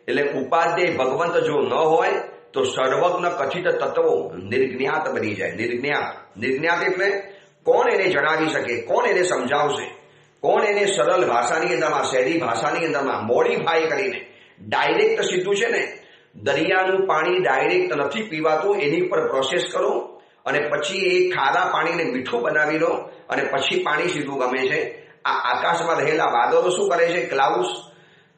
એટલે ઉપાધ્યાય ભગવંત જો ન હોય તો સર્વજ્ઞ કથિત તત્વો નિર્જ્ઞાત બની જાય. નિર્જ્ઞાત એટલે કોણ એને જણાવી શકે, કોણ એને સમજાવશે, કોણ એને સરળ ભાષાની અંદરમાં, શહેરી ભાષાની અંદરમાં મોડીફાઈ કરીને ડાયરેક્ટ સીધું છે ને, દરિયાનું પાણી ડાયરેક્ટ નથી પીવાતું, એની પર પ્રોસેસ કરો અને પછી એ ખારા પાણીને મીઠું બનાવી લો અને પછી પાણી સીધું ગમે છે. આ આકાશમાં રહેલા વાદળો શું કરે છે? ક્લાઉડ્સ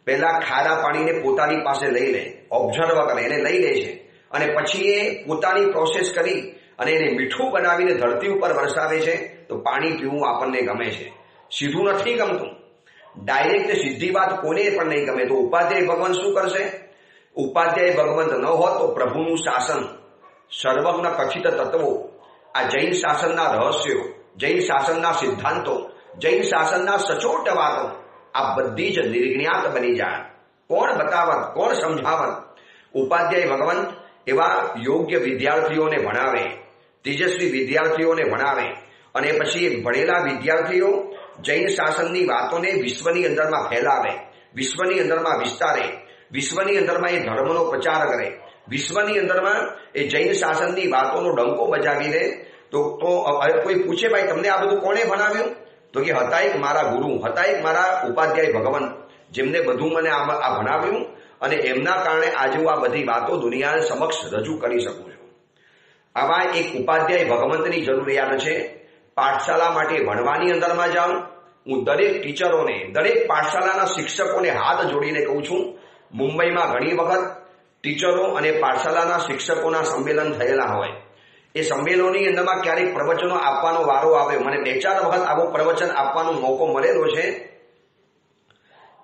પહેલા ખારા પાણીને પોતાની પાસે લઈ લે, ઓબ્ઝર્વ કરે, એને લઈ લે છે, અને પછી એ પોતાની પ્રોસેસ કરી અને એને મીઠું બનાવીને ધરતી ઉપર વરસાવે છે. તો પાણી પીવું આપણને ગમે છે, સીધું નથી ગમતું. ડાયરેક્ટ સીધી વાત કોને પણ નહીં ગમે. તો ઉપાધ્યાય ભગવાન શું કરશે? ઉપાધ્યાય ભગવંત ન હોત તો પ્રભુનું શાસન, સર્વજ્ઞ કથિત તત્વો, આ જૈન શાસનના રહસ્યો, જૈન શાસનના સિદ્ધાંતો, જૈન શાસનના સચોટ વાતો, આ બધી જ નિર્જ્ઞાત બની જાય. કોણ બતાવત, કોણ સમજાવત? ઉપાધ્યાય ભગવંત એવા યોગ્ય વિદ્યાર્થીઓને ભણાવે, તેજસ્વી વિદ્યાર્થીઓને ભણાવે, અને પછી ભણેલા વિદ્યાર્થીઓ જૈન શાસનની વાતોને વિશ્વની અંદરમાં ફેલાવે, વિશ્વની અંદરમાં વિસ્તારે, વિશ્વની અંદરમાં એ ધર્મનો પ્રચાર કરે, વિશ્વની અંદરમાં એ જૈન શાસનની વાતોનો ડંકો બજાવી દે. તો કોઈ પૂછે, ભાઈ તમને આ બધું કોણે ભણાવ્યું? તો કે હતા એક મારા ગુરુ, હતા એક મારા ઉપાધ્યાય ભગવંત, જેમને બધું મને આ ભણાવ્યું, અને એમના કારણે આજે હું આ બધી વાતો દુનિયા સમક્ષ રજૂ કરી શકું છું. આવા એક ઉપાધ્યાય ભગવંતની જરૂરિયાત છે. પાઠશાળા માટે ભણવાની અંદરમાં જાઉં, હું દરેક ટીચરોને, દરેક પાઠશાળાના શિક્ષકોને હાથ જોડીને કહું છું, મુંબઈમાં ઘણી વખત ટીચરો અને પાઠશાળાના શિક્ષકોના સંમેલન થયેલા હોય. એ સંમેલનોની અંદરમાં ક્યારેક પ્રવચનો આપવાનો વારો આવે. મને 2-4 વખત આવો પ્રવચન આપવાનો મોકો મળેલો છે.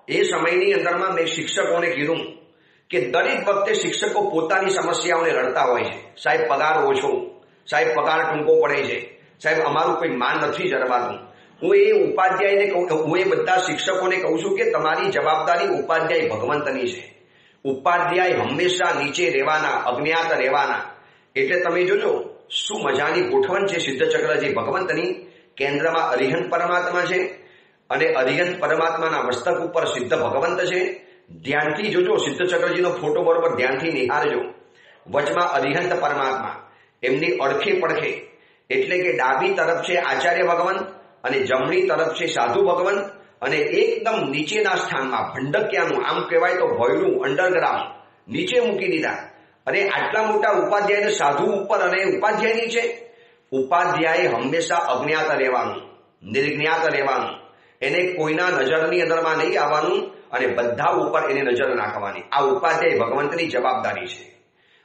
એ સમયની અંદરમાં મેં શિક્ષકોને કીધું કે દરેક વખતે શિક્ષકો પોતાની સમસ્યાઓને લડતા હોય છે. સાહેબ પગાર ઓછો, સાહેબ પગાર ટૂંકો પડે છે, સાહેબ અમારું કોઈ માન નથી જળવાતું. હું એ ઉપાધ્યાયને હું એ બધા શિક્ષકોને કહું છું કે તમારી જવાબદારી ઉપાધ્યાય ભગવંતની છે. ઉપાધ્યાય હંમેશા નીચે રહેવાના, અજ્ઞાત રહેવાના. એટલે તમે જોજો શું મજાની ગોઠવણ છે સિદ્ધચક્રજી ભગવંતની. કેન્દ્રમાં અરિહંત પરમાત્મા છે અને અરિહંત પરમાત્માના મસ્તક ઉપર સિદ્ધ ભગવંત છે. ધ્યાનથી જોજો સિદ્ધચક્રજીનો ફોટો બરોબર ધ્યાનથી નિહાળજો. વચમાં અરિહંત પરમાત્મા, એમની અડખે પડખે એટલે કે ડાબી તરફ છે આચાર્ય ભગવંત અને જમણી તરફ છે સાધુ ભગવંત અને એકદમ નીચેના સ્થાનમાં ભંડકિયાનું, આમ કહેવાય તો ભોયરું, અંડરગ્રાઉન્ડ નીચે મૂકી દીધા. અને આટલા મોટા ઉપાધ્યાયને સાધુ ઉપર અને ઉપાધ્યાય નીચે. ઉપાધ્યાય હંમેશા અજ્ઞાત રહેવાનું, નિર્જ્ઞાત રહેવાનું. એને કોઈના નજરની અંદરમાં નહીં આવવાનું અને બધા ઉપર એની નજર નાખવાની. આ ઉપાધ્યાય ભગવંતની જવાબદારી છે.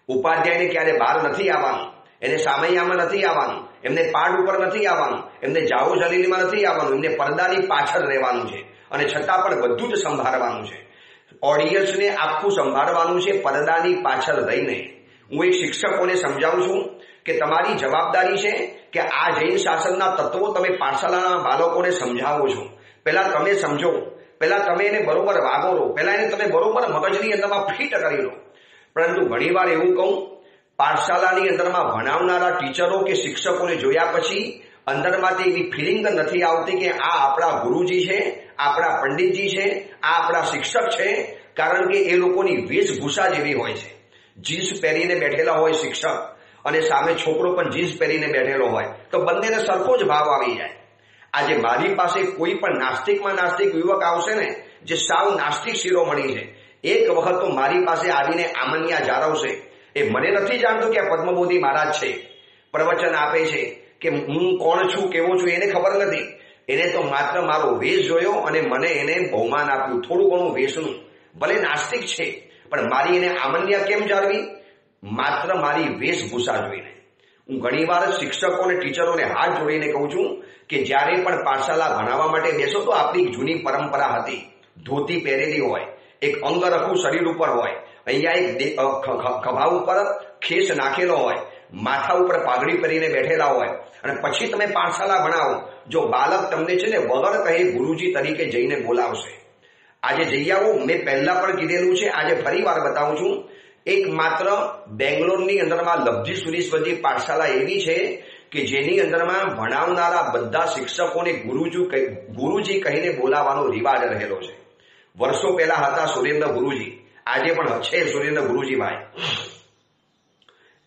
ઉપાધ્યાયને ક્યારે બહાર નથી આવવાનું, એને સામૈયામાં નથી આવવાનું, એમને પાઠ ઉપર નથી આવવાનું, એમને જાવો જલીલીમાં નથી આવવાનું, એમને પડદાની પાછળ રહેવાનું છે અને છતાં પણ બધું જ સંભાળવાનું છે. ઓડિયન્સને આખું સંભાળવાનું છે પડદાની પાછળ રહીને. હું એક શિક્ષકોને સમજાવું છું કે તમારી જવાબદારી છે કે આ જૈન શાસનના તત્વો તમે પાઠશાલાના બાળકોને સમજાવો છો. પહેલા તમે સમજો, પહેલા તમે એને બરોબર વાગોરો, પહેલા એને તમે બરોબર મગજની અંદરમાં ફિટ કરી લો. પરંતુ ઘણીવાર એવું કહું, પાઠશાલાની અંદરમાં ભણાવનારા ટીચરો કે શિક્ષકોને જોયા પછી અંદરમાંથી એવી ફિલિંગ નથી આવતી કે આ આપણા ગુરુજી છે, આપણા પંડિતજી છે, આ આપણા શિક્ષક છે. કારણ કે એ લોકોની વેશભૂષા જેવી હોય છે. જીન્સ પહેરીને બેઠેલા હોય શિક્ષક અને સામે છોકરો પણ જીન્સ પહેરીને બેઠેલો હોય તો બંનેને સરખો જ ભાવ આવી જાય. આજે મારી પાસે કોઈ પણ નાસ્તિકમાં નાસ્તિક યુવક આવશે ને, જે સાવ નાસ્તિક શિરોમણી છે, એક વખત તો મારી પાસે આવીને આમન્યા જાળવશે. એ મને નથી જાણતો કે આ પદ્મબોધિ મહારાજ છે, પ્રવચન આપે છે, કે હું કોણ છું, કેવો છું, એને ખબર નથી. એને તો માત્ર મારો વેશ જોયો અને મને એને બહુમાન આપ્યું, થોડું ઘણું વેશનું. ભલે નાસ્તિક છે પણ મારી એને આમન્યા કેમ જાળવી? માત્ર મારી વેશભૂષા જોઈને. હું ઘણીવાર શિક્ષકો અને ટીચરોને હાથ જોડીને કહું છું કે જ્યારે પણ પાઠશાલા ભણાવવા માટે બેસો તો આપણી જૂની પરંપરા હતી. ધોતી પહેરેલી હોય, એક અંગરખું શરીર ઉપર હોય, અહીંયા એક ખભા ઉપર ખેસ નાખેલો હોય, માથા ઉપર પાઘડી પહેરીને બેઠેલા હોય અને પછી તમે પાઠશાલા ભણાવો. જો બાળક તમને છે ને વગર કહે ગુરુજી તરીકે જઈને બોલાવશે. આજે જઈ આવો, મેં પહેલા પણ કીધેલું છે, આજે ફરી વાર બતાવું છું. એક માત્ર બેંગ્લોરની અંદરમાં લબ્ધિ સુરીશ્વરજી પાઠશાલા એવી છે કે જેની અંદરમાં ભણાવનારા બધા શિક્ષકોને ગુરુજી કહીને બોલાવવાનો રિવાજ રહેલો છે. વર્ષો પહેલા હતા સુરેન્દ્ર ગુરુજી, આજે પણ છે સુરેન્દ્ર ગુરુજીભાઈ.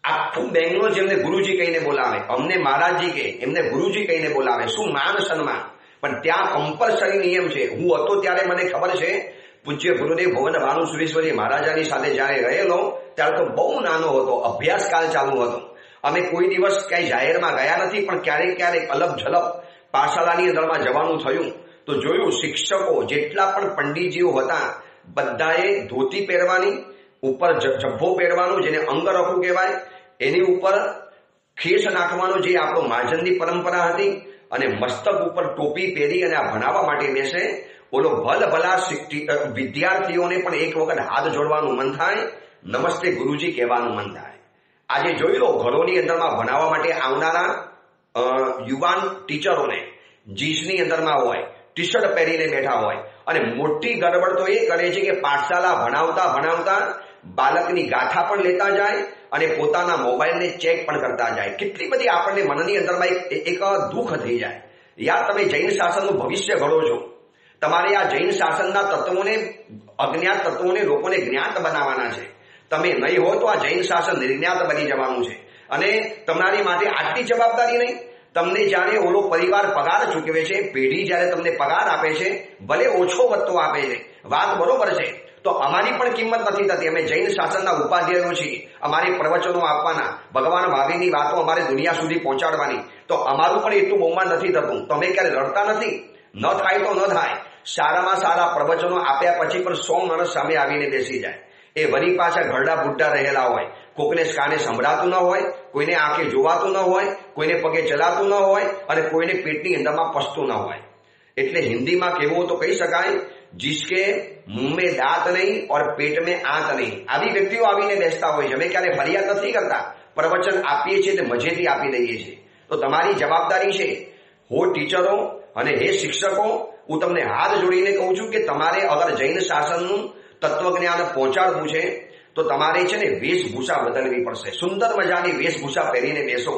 આખું બેંગ્લોર જેમને ગુરુજી કહીને બોલાવે, અમને મહારાજજી કે એમને ગુરુજી કહીને બોલાવે. શું માન સન્માન! પણ ત્યાં કમ્પલસરી નિયમ છે. હું હતો ત્યારે મને ખબર છે, પૂજ્ય ગુરુદેવ ભવન ભાનુ સુરેશ્વરી મહારાજાની સાથે જયારે રહેલો ત્યારે તો બહુ નાનો હતો, અભ્યાસકાળ ચાલુ હતો. અમે કોઈ દિવસ ક્યાંય જાહેરમાં ગયા નથી, પણ ક્યારેક ક્યારેક અલગ ઝલક પાઠશાલાની અંદરમાં જવાનું થયું તો જોયું શિક્ષકો જેટલા પણ પંડિતજીઓ હતા બધાએ ધોતી પહેરવાની, ઉપર જબ્ભો પહેરવાનું જેને અંગરખું કહેવાય, એની ઉપર ખેસ નાખવાનો જે આપણો મહાજનની પરંપરા હતી, અને મસ્તક ઉપર ટોપી પહેરી અને આ ભણાવવા માટે બેસે. બોલો ભલા વિદ્યાર્થીઓને પણ એક વખત હાથ જોડવાનું મન થાય, નમસ્તે ગુરુજી કહેવાનું મન થાય. આજે જોઈ લો ઘરોની અંદરમાં ભણાવવા માટે આવનારા યુવાન ટીચરોને જીન્સની અંદરમાં હોય, ટી શર્ટ પહેરીને બેઠા હોય અને મોટી ગડબડ તો એ કરે છે કે પાઠશાલા ભણાવતા ભણાવતા બાળકની ગાથા પણ લેતા જાય અને પોતાના મોબાઈલને ચેક પણ કરતા જાય. કેટલી બધી આપણને મનની અંદરમાં એક દુઃખ થઈ જાય. યાર, તમે જૈન શાસનનું ભવિષ્ય ઘડો છો. તમારે આ જૈન શાસનના તત્વોને, અજ્ઞાત તત્વોને લોકોને જ્ઞાત બનાવવાના છે. તમે નહીં હો તો આ જૈન શાસન નિર્જ્ઞાત બની જવાનું છે. અને તમારી માટે આટલી જવાબદારી નહીં. તમને જ્યારે ઓલો પરિવાર પગાર ચૂકવે છે, પેઢી જ્યારે તમને પગાર આપે છે, ભલે ઓછો વધતો આપે છે, વાત બરોબર છે, તો અમારી પણ કિંમત નથી થતી. અમે જૈન શાસનના ઉપાધ્યાયો છીએ, અમારે પ્રવચનો આપવાના, ભગવાન મહાવીરની વાતો અમારે દુનિયા સુધી પહોંચાડવાની, તો અમારું પણ એટલું બહુમાન નથી થતું. તમે ક્યારે લડતા નથી? ન થાય તો ન થાય. સારામાં સારા પ્રવચનો આપ્યા પછી પણ 100 માણસ સામે આવીને બેસી જાય. એ વળી પાછા ઘરડા બુઢ્ઢા રહેલા હોય, કોકને કાને સંભળાતું ન હોય, કોઈને આંખે જોવાતું ન હોય, કોઈને પગે ચલાતું ન હોય અને કોઈને પેટની અંદરમાં પસતું ન હોય. એટલે હિન્દીમાં કહેવું તો કહી શકાય, जिसके मुंह में दांत नहीं और पेट में आंत नहीं. આવી વ્યક્તિઓ આવીને બેસતા હોય છે. અમે ક્યારે ફરિયાદ નથી કરતા, પ્રવચન આપીએ છીએ તે મજેથી આપી દઈએ છીએ. તો તમારી જવાબદારી છે, હો ટીચરો, અને હે શિક્ષકો, હું તમને હાથ જોડીને કહું છું કે તમારે અગર જૈન શાસનનું તત્વજ્ઞાન પહોંચાડવું છે તો તમારે છે ને વેશભૂષા બદલવી પડશે. સુંદર મજાની વેશભૂષા પહેરીને બેસો.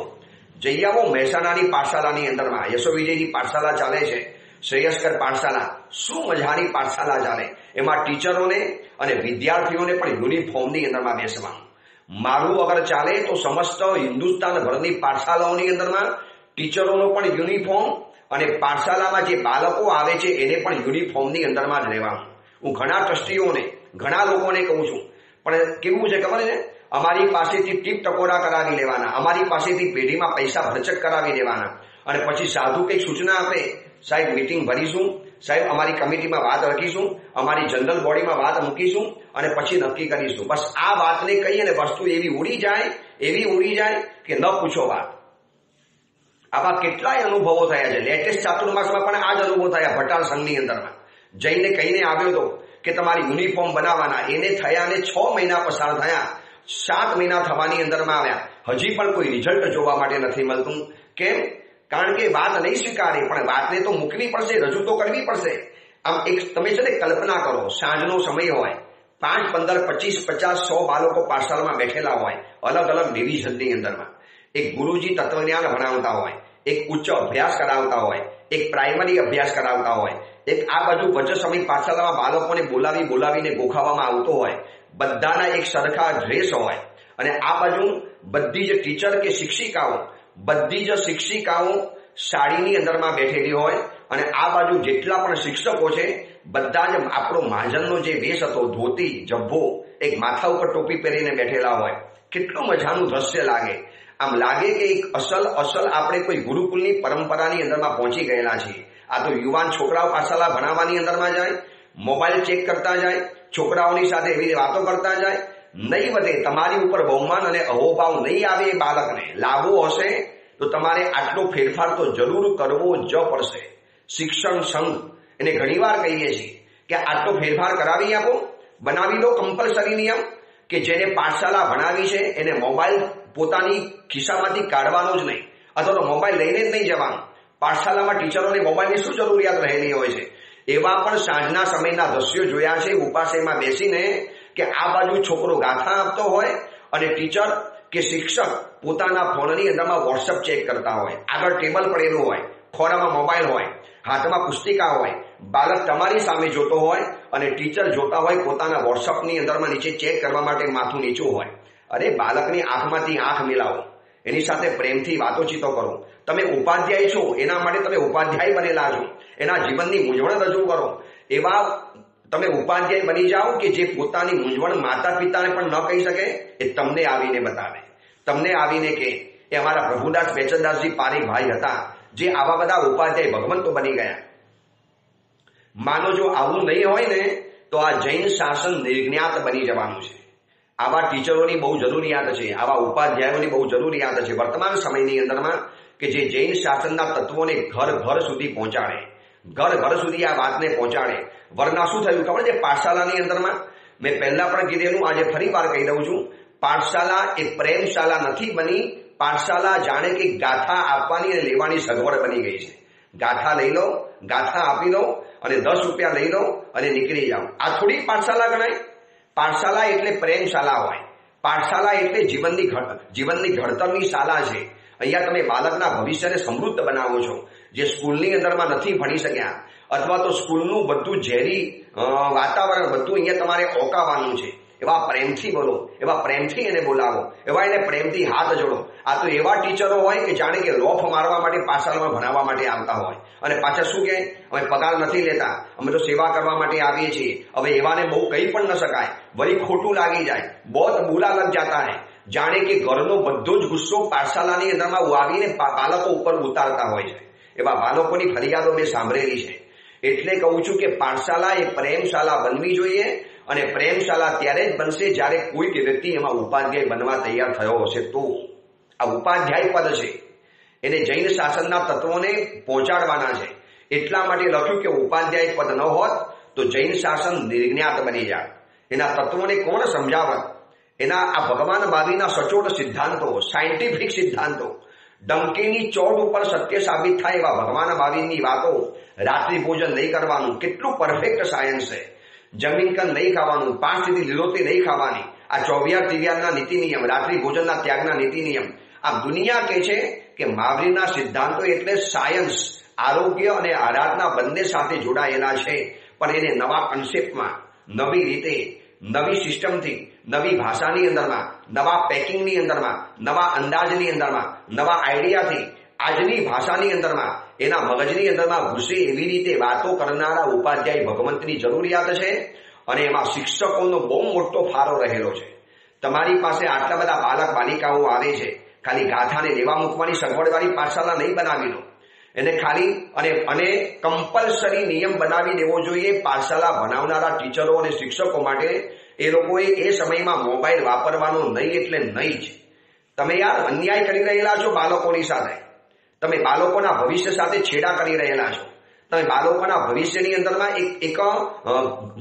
જઈ આવો મહેસાણાની પાઠશાલાની અંદરમાં. યશોવિજયની પાઠશાલા ચાલે છે, શ્રેયસ્કર પાઠશાલા. શું મજાની પાઠશાલા ચાલે. એમાં ટીચરોને અને વિદ્યાર્થીઓને પણ યુનિફોર્મની અંદરમાં બેસવાનું. મારું અગર ચાલે તો સમસ્ત હિન્દુસ્તાન ભરની પાઠશાલાઓની અંદરમાં ટીચરોનો પણ યુનિફોર્મ અને પાઠશાલામાં જે બાળકો આવે છે એને પણ યુનિફોર્મની અંદરમાં જ રહેવાનું. હું ઘણા ટ્રસ્ટીઓને, ઘણા લોકોને કહું છું, પણ કેવું છે ખબર છે, અમારી પાસેથી ટીપ ટકોરા કરાવી લેવાના, અમારી પાસેથી પેઢીમાં પૈસા ભરચક કરાવી દેવાના, અને પછી સાધુ કંઈક સૂચના આપે, સાહેબ મીટિંગ ભરીશું, સાહેબ અમારી કમિટીમાં વાત રાખીશું, અમારી જનરલ બોડીમાં વાત મૂકીશું અને પછી નક્કી કરીશું. બસ આ વાતને કહી અને વસ્તુ એવી ઉડી જાય કે ન પૂછો વાત. આવા કેટલાય અનુભવો થયા છે. લેટેસ્ટ ચાતુર્માસમાં પણ આ જ અનુભવ થયા. ભટાર સંઘની અંદરમાં જઈને કહીને આવ્યો હતો કે તમારી યુનિફોર્મ બનાવવાના. એને થયાને 6 મહિના પસાર થયા, 7 મહિના થવાની અંદરમાં આવ્યા, હજી પણ કોઈ રિઝલ્ટ જોવા માટે નથી મળતું. કેમ? કારણ કે વાત નહીં સ્વીકારે, પણ વાતને તો મૂકવી પડશે, રજૂ તો કરવી પડશે. આમ એક તમે છે ને કલ્પના કરો, સાંજનો સમય હોય, 5, 15, 25, 50, 100 બાળકો પાઠશાળામાં બેઠેલા હોય, અલગ અલગ ડિવિઝનની અંદરમાં. એક ગુરુજી તત્વજ્ઞાન ભણાવતા હોય, એક ઉચ્ચ અભ્યાસ કરાવતા હોય, એક પ્રાઇમરી અભ્યાસ કરાવતા હોય, એક આ બાજુ વચ્ચે સમય પાઠશાળામાં બાળકોને બોલાવીને ગોખાવવામાં આવતો હોય, બધાના એક સરખા ડ્રેસ હોય, અને આ બાજુ બધી જ ટીચર કે શિક્ષિકાઓ સાડીની અંદરમાં બેઠેલી હોય, અને આ બાજુ જેટલા પણ શિક્ષકો છે બધા જ આપણો મહાજનનો જે વેશ હતો, ધોતી, જબ્બો, એક માથા ઉપર ટોપી પહેરીને બેઠેલા હોય. કેટલું મજાનું દ્રશ્ય લાગે. આમ લાગે કે એક અસલ આપણે કોઈ ગુરુકુલની પરંપરાની અંદરમાં પહોંચી ગયેલા છીએ. આ તો યુવાન છોકરાઓ પાઠશાળા ભણાવવાની અંદરમાં જાય, મોબાઈલ ચેક કરતા જાય, છોકરાઓની સાથે એવી વાતો કરતા જાય. નહીં વધે તમારી ઉપર બહુમાન અને અહોભાવ નહીં આવે. એ બાળકને લાવવો હશે તો તમારે આટલો ફેરફાર તો જરૂર કરવો જ પડશે. શિક્ષણ સંઘ એને ઘણીવાર કહીએ છીએ કે આટલો ફેરફાર કરાવી આપો, બનાવી દો કમ્પલસરી નિયમ કે જેને પાઠશાળા ભણાવી છે એને મોબાઈલ પોતાની ખિસ્સામાંથી કાઢવાનો જ નહીં, અથવા તો મોબાઈલ લઈને જ નહીં જવાનું. પાઠશાળામાં ટીચરોને મોબાઈલની શું જરૂરિયાત રહેલી હોય છે. એવા પણ સાંજના સમયના દ્રશ્યો જોયા છે, ઉપાસેમાં બેસીને કે આ બાજુ છોકરો ગાથા આપતો હોય અને ટીચર કે શિક્ષક પોતાના ફોનની અંદરમાં વોટ્સઅપ ચેક કરતા હોય, આગળ ટેબલ પડેલું હોય, ખોરામાં મોબાઈલ હોય, હાથમાં પુસ્તિકા હોય, બાળક તમારી સામે જોતો હોય અને ટીચર જોતા હોય પોતાના વોટ્સઅપની અંદરમાં નીચે ચેક કરવા માટે માથું નીચું હોય. અરે બાળકની આંખમાંથી આંખ મિલાવો, એની સાથે પ્રેમથી વાતોચીતો કરો. તમે ઉપાધ્યાય છો, એના માટે તમે ઉપાધ્યાય બનેલા છો, એના જીવનની મૂંઝવણ રજૂ કરો. એવા તમે ઉપાધ્યાય બની જાઓ કે જે પોતાની મૂંઝવણ માતા પિતાને પણ ન કહી શકે, એ તમને આવીને બતાવે, તમને આવીને કે. એ અમારા પ્રભુદાસ બેચરદાસજી પારેખ ભાઈ હતા, જે આવા બધા ઉપાધ્યાય ભગવંતો બની ગયા. માનો જો આવું નહીં હોય ને તો આ જૈન શાસન નિર્જ્ઞાત બની જવાનું છે. આવા ટીચરોની બહુ જરૂરિયાત છે, આવા ઉપાધ્યાયોની બહુ જરૂરિયાત છે વર્તમાન સમયની અંદરમાં, કે જે જૈન શાસનના તત્વોને ઘર સુધી પહોંચાડે, ઘર સુધી આ વાતને પહોંચાડે. વરના શું થયું ખબર છે? પાઠશાલાની અંદરમાં મેં પહેલા પણ કીધેલું, આજે ફરી વાર કહી દઉં છું, પાઠશાલા એ પ્રેમશાલા નથી બની. પાઠશાલા જાણે કે ગાથા આપવાની અને લેવાની સગવડ બની ગઈ છે. ગાથા લઈ લો, ગાથા આપી દો અને 10 રૂપિયા લઈ લો અને નીકળી જાઓ. આ થોડી પાઠશાલા ગણાય? પાઠશાલા એટલે પ્રેમશાલા હોય. પાઠશાલા એટલે જીવનની ઘડતરની શાળા છે. અહીંયા તમે બાળકના ભવિષ્યને સમૃદ્ધ બનાવો છો. જે સ્કૂલની અંદરમાં નથી ભણી શક્યા, અથવા તો સ્કૂલનું બધું ઝેરી વાતાવરણ બધું અહીંયા તમારે ઓકાવવાનું છે. એવા પ્રેમથી બોલો, એવા પ્રેમથી એને બોલાવો, એવા એને પ્રેમથી હાથ જોડો. આ તો એવા ટીચરો હોય કે જાણે કે લોફ મારવા માટે પાઠશાળામાં ભણાવવા માટે આવતા હોય, અને પાછા શું કહે, અમે પગાર નથી લેતા, અમે તો સેવા કરવા માટે આવીએ છીએ. હવે એવાને બહુ કહી પણ ન શકાય, વળી ખોટું લાગી જાય, બહુ બુરા લગ જાતા હૈ. જાણે કે ઘરનો બધો જ ગુસ્સો પાઠશાલાની અંદરમાં આવીને બાળકો ઉપર ઉતારતા હોય છે. એવા બાળકોની ફરિયાદો મેં સાંભળેલી છે. એટલે કહું છું કે પાઠશાલા એ પ્રેમશાલા બનવી જોઈએ, અને પ્રેમશાલા ત્યારે જ બનશે જ્યારે કોઈક વ્યક્તિ એમાં ઉપાધ્યાય બનવા તૈયાર થયો હશે તો. આ ઉપાધ્યાય પદ છે, એને જૈન શાસનના તત્વોને પહોંચાડવાના છે. એટલા માટે લખ્યું કે ઉપાધ્યાય પદ ન હોત તો જૈન શાસન નિર્જ્ઞાત બની જાય. એના તત્વોને કોણ સમજાવત? એના આ ભગવાન બાવીના સચોટ સિદ્ધાંતો, સાયન્ટિફિક સિદ્ધાંતો, ડંકીની ચોટ ઉપર સત્ય સાબિત થાય એવા ભગવાન મહાવીરની વાતો, રાત્રિ ભોજન નહીં કરવાનું, કેટલું પરફેક્ટ સાયન્સ છે. જમીન કંદ નહીં ખાવાનું, 5 સુધી લીલોતરી નહીં ખાવાની, આ 24 નીતિ નિયમ, રાત્રિ ભોજનના ત્યાગના નીતિ નિયમ. આ દુનિયા કે છે કે મહાવીરના સિદ્ધાંતો એટલે સાયન્સ, આરોગ્ય અને આરાધના બંને સાથે જોડાયેલા છે, પણ એને નવા કન્સેપ્ટમાં, નવી રીતે, નવી સિસ્ટમથી, નવી ભાષાની અંદરમાં, નવા પેકિંગની અંદરમાં, નવા અંદાજની અંદરમાં, નવા આઈડિયાથી, આજની ભાષાની અંદરમાં, એના મગજની અંદરમાં ઘૂસે એવી રીતે વાતો કરનારા ઉપાધ્યાય ભગવંતની જરૂરિયાત છે. અને એમાં શિક્ષકોનો બહુ મોટો ફાળો રહેલો છે. તમારી પાસે આટલા બધા બાલક બાલિકાઓ આવે છે, ખાલી ગાથાને લેવા મૂકવાની સગવડવાળી પાઠશાળા નહીં બનાવી દો. એને ખાલી અને કમ્પલસરી નિયમ બનાવી દેવો જોઈએ પાઠશાળા બનાવનારા ટીચરો અને શિક્ષકો માટે. એ લોકોએ એ સમયમાં મોબાઈલ વાપરવાનો નહીં એટલે નહીં જ. તમે યાર અન્યાય કરી રહેલા છો બાળકોની સાથે. તમે બાળકોના ભવિષ્ય સાથે છેડા કરી રહેલા છો. તમે બાળકોના ભવિષ્યની અંદરમાં એક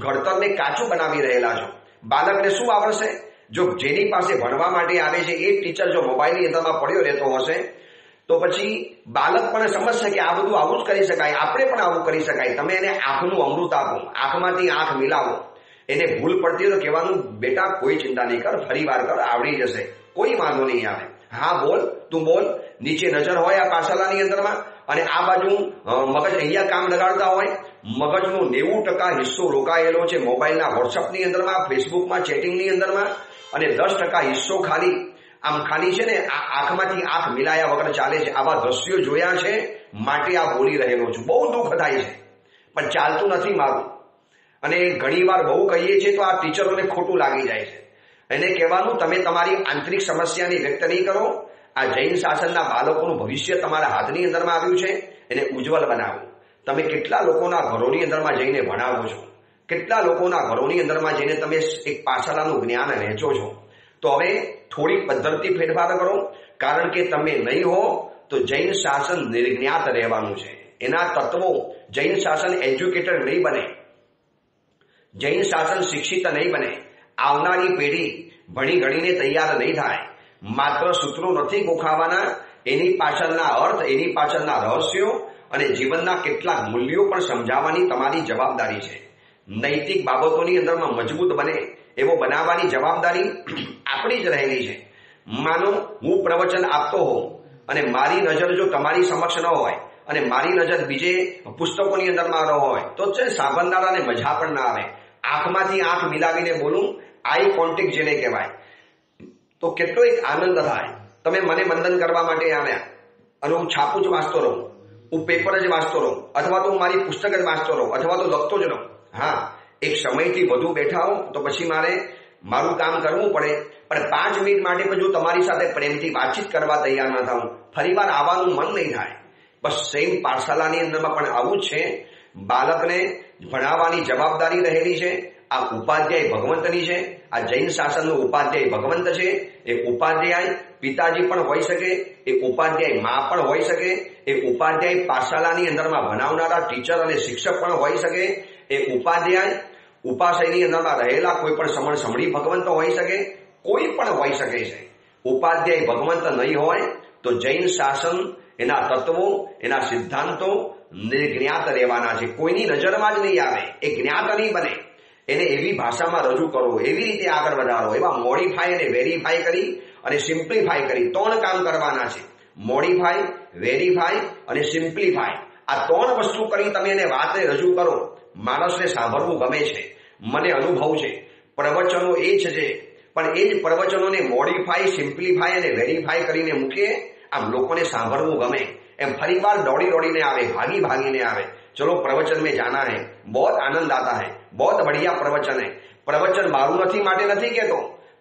ઘડતરને કાચું બનાવી રહેલા છો. બાળકને શું આવડશે? જો જેની પાસે ભણવા માટે આવે છે એ ટીચર જો મોબાઈલની અંદરમાં પડ્યો રહેતો હશે તો પછી બાળક પણ સમજશે કે આ બધું આવું જ કરી શકાય, આપણે પણ આવું કરી શકાય. તમે એને આંખનું અમૃત આપો, આંખમાંથી આંખ મિલાવો. એને ભૂલ પડતી હોય તો કહેવાનું, બેટા કોઈ ચિંતા નહીં કર, ફરી વાર કર, આવડી જશે, કોઈ વાંધો નહીં આવે. હા બોલ, તું બોલ. નીચે નજર હોય આ પાઠશાળાની અંદરમાં અને આ બાજુ મગજ અહીંયા કામ લગાડતા હોય. મગજનો 90% હિસ્સો રોકાયેલો છે મોબાઈલના વોટ્સઅપની અંદરમાં, ફેસબુકમાં, ચેટિંગની અંદરમાં, અને 10% હિસ્સો ખાલી છે ને આંખમાંથી આંખ મિલાયા વગર ચાલે છે. આવા દ્રશ્યો જોયા છે માટે આ બોલી રહેલો છું. બહુ દુઃખ થાય છે પણ ચાલતું નથી મારું. અને ઘણીવાર બહુ કહીએ છીએ તો આ ટીચરોને ખોટું લાગી જાય છે. એને કહેવાનું, તમે તમારી આંતરિક સમસ્યાની વ્યક્ત નહીં કરો. આ જૈન શાસનના બાળકોનું ભવિષ્ય તમારા હાથની અંદરમાં આવ્યું છે, એને ઉજ્જવલ બનાવો. તમે કેટલા લોકોના ઘરોની અંદરમાં જઈને ભણાવો છો, કેટલા લોકોના ઘરોની અંદરમાં જઈને તમે એક પાઠશાળાનું જ્ઞાન વહેંચો છો. તો હવે થોડીક પદ્ધતિ ફેરફાર કરો, કારણ કે તમે નહીં હો તો જૈન શાસન નિર્જ્ઞાત રહેવાનું છે. એના તત્વો, જૈન શાસન એજ્યુકેટેડ નહીં બને, જૈન શાસન શિક્ષિત નહીં બને. આવનારી પેઢી ભણી ગણીને તૈયાર નહીં થાય. માત્ર સૂત્રો નથી ગોખાવાના, એની પાછળના અર્થ, એની પાછળના રહસ્યો અને જીવનના કેટલાક મૂલ્યો પણ સમજાવવાની તમારી જવાબદારી છે. નૈતિક બાબતોની અંદરમાં મજબૂત બને એવો બનાવવાની જવાબદારી આપણી જ રહેલી છે. માનો હું પ્રવચન આપતો હોઉં અને મારી નજર જો તમારી સમક્ષ ન હોય અને મારી નજર બીજે પુસ્તકોની અંદરમાં ન હોય તો છે સાંભળનારાને મજા પણ ના આવે. આંખમાંથી આંખ મિલાવીને બોલું, આઈ કોન્ટેક્ટ જેને કહેવાય, તો કેટલો એક આનંદ થાય. તમે મને વંદન કરવા માટે આવ્યા અને હું છાપું જ વાંચતો રહું, હું પેપર જ વાંચતો રહું, અથવા તો હું મારી પુસ્તક જ વાંચતો રહું, અથવા તો લખતો જ રહું. હા, એક સમયથી વધુ બેઠા હો તો પછી મારે મારું કામ કરવું પડે, પણ 5 મિનિટ માટે પણ જો તમારી સાથે પ્રેમથી વાતચીત કરવા તૈયાર ન થાઉં, ફરીવાર આવવાનું મન નહીં થાય. બસ સેમ પાઠશાળાની અંદરમાં પણ આવું જ છે. બાળકને ભણાવવાની જવાબદારી રહેલી છે. આ ઉપાધ્યાય ભગવંતની છે. આ જૈન શાસનનો ઉપાધ્યાય ભગવંત છે. એ ઉપાધ્યાય પિતાજી પણ હોઈ શકે, એ ઉપાધ્યાય મા પણ હોઈ શકે, એ ઉપાધ્યાય પાઠશાળાની અંદરમાં ભણાવનારા ટીચર અને શિક્ષક પણ હોઈ શકે, એ ઉપાધ્યાય ઉપાશયની અંદરમાં રહેલા કોઈ પણ સમણ સમળી ભગવંત હોઈ શકે, કોઈ પણ હોઈ શકે છે. ઉપાધ્યાય ભગવંત નહીં હોય તો જૈન શાસન, એના તત્વો, એના સિદ્ધાંતો નિર્જ્ઞાત રહેવાના છે. કોઈની નજરમાં જ નહીં આવે, એ જ્ઞાત નહીં બને. એને એવી ભાષામાં રજૂ કરો, એવી રીતે આગળ વધારો, એવા મોડિફાઈ અને વેરીફાઈ કરી અને સિમ્પ્લિફાઈ કરી 3 કામ કરવાના છે. મોડિફાઈ, વેરીફાઈ અને સિમ્પ્લિફાઈ. આ 3 વસ્તુ કરી તમે એને વાતને રજૂ કરો, માણસને સાંભળવું ગમે છે. મને અનુભવ છે. પ્રવચનો એ જ છે, પણ એ જ પ્રવચનોને મોડિફાઈ, સિમ્પ્લિફાઈ અને વેરીફાઈ કરીને મૂકીએ, આમ લોકોને સાંભળવું ગમે. એમ ફરીવાર દોડીને આવે, ભાગીને આવે. चलो प्रवचन में जाना है, बहुत आनंद आता है, बहुत बढ़िया प्रवचन है. प्रवचन मारू નથી માટે નથી કહેતો,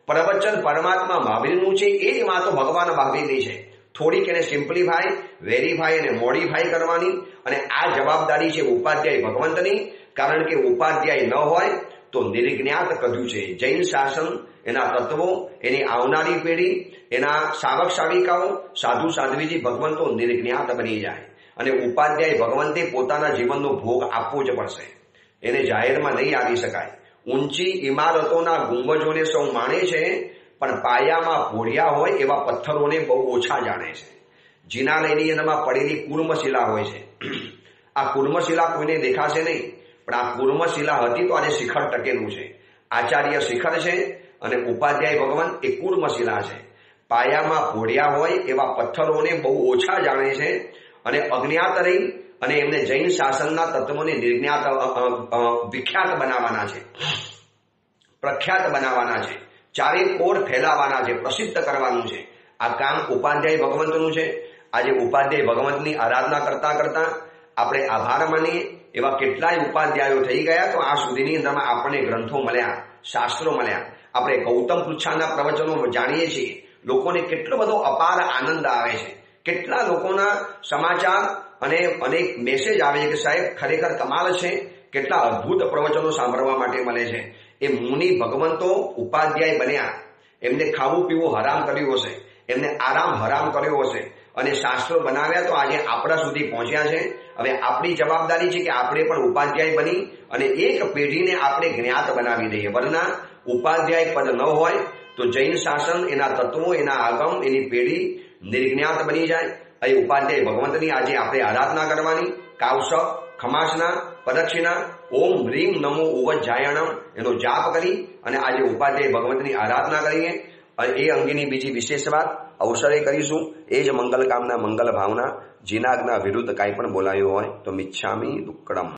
પ્રવચન પરમાત્મા મહાવીરનું છે. એ જ વાતો ભગવાન મહાવીરની છે. થોડીક એને સિમ્પ્લિફાઈ, વેરીફાઈ અને મોડિફાઈ કરવાની, અને આ જવાબદારી છે ઉપાધ્યાય ભગવંતની. કારણ કે ઉપાધ્યાય ન હોય તો નિર્જ્ઞાત કર્યું છે. જૈન શાસન, એના તત્વો, એની આવનારી પેઢી, એના સાવક સાવિકાઓ, સાધુ સાધ્વીજી ભગવંતો નિર્જ્ઞાત બની જાય. અને ઉપાધ્યાય ભગવંતે પોતાના જીવનનો ભોગ આપવો જ પડશે. એને જાહેરમાં નહીં આવી શકાય. ઊંચી ઇમારતોના ગુંબજોને સૌ માણે છે, પણ પાયામાં ભોળિયા હોય એવા પથ્થરોને બહુ ઓછા જાણે છે. જિનાલયની અંદરમાં પડેલી કુર્મશિલા હોય છે. આ કુર્મશિલા કોઈને દેખાશે નહીં, પણ આ કુર્મશિલા હતી તો આજે શિખર ટકેલું છે. આચાર્ય શિખર છે અને ઉપાધ્યાય ભગવાન એ કુર્મશિલા છે. પાયામાં પોઢ્યા હોય એવા પથ્થરોને બહુ ઓછા જાણે છે અને અજ્ઞાત રહી અને એમને જૈન શાસનના તત્વોને નિર્જ્ઞાત વિખ્યાત બનાવવાના છે, પ્રખ્યાત બનાવવાના છે, ચારે કોર ફેલાવાના છે, પ્રસિદ્ધ કરવાનું છે. આ કામ ઉપાધ્યાય ભગવંતનું છે. આજે ઉપાધ્યાય ભગવંતની આરાધના કરતા કરતા આપણે આભાર માનીએ. એવા કેટલાય ઉપાધ્યાયો થઈ ગયા તો આ સુધીની અંદરમાં આપણને ગ્રંથો મળ્યા, શાસ્ત્રો મળ્યા. આપણે ગૌતમ પૃચ્છાના પ્રવચનો જાણીએ છીએ. લોકોને કેટલો બધો અપાર આનંદ આવે છે. કેટલા લોકોના સમાચાર અને અનેક મેસેજ આવે છે કે સાહેબ ખરેખર કમાલ છે, કેટલા અદ્ભુત પ્રવચનો સાંભળવા માટે મળે છે. એ મુનિ ભગવંતો ઉપાધ્યાય બન્યા, એમને ખાવું પીવું હરામ કર્યું હશે, એમને આરામ હરામ કર્યો હશે અને શાસ્ત્રો બનાવ્યા તો આજે આપણા સુધી પહોંચ્યા છે. હવે આપણી જવાબદારી છે કે આપણે પણ ઉપાધ્યાય બની અને એક પેઢીને આપણે જ્ઞાત બનાવી દઈએ. વરના ઉપાધ્યાય પદ ન હોય તો જૈન શાસન, એના તત્વો, એના આગમ, એની પેઢી નિર્જ્ઞાત બની જાય. અહીં ઉપાધ્યાય ભગવંતની આજે આપણે આરાધના કરવાની. કાવસક, ખમાસના, પ્રદક્ષિણા, ઓમ હ્રીમ નમો ઉવજ્જાયણમ એનો જાપ કરી અને આજે ઉપાધ્યાય ભગવંતની આરાધના કરીએ. અને એ અંગેની બીજી વિશેષ વાત અવસરે કરીશું. એ જ મંગલ કામના, મંગલ ભાવના. જીનાગના વિરુદ્ધ કાંઈ પણ બોલાયું હોય તો મિચ્છામી દુક્કડમ.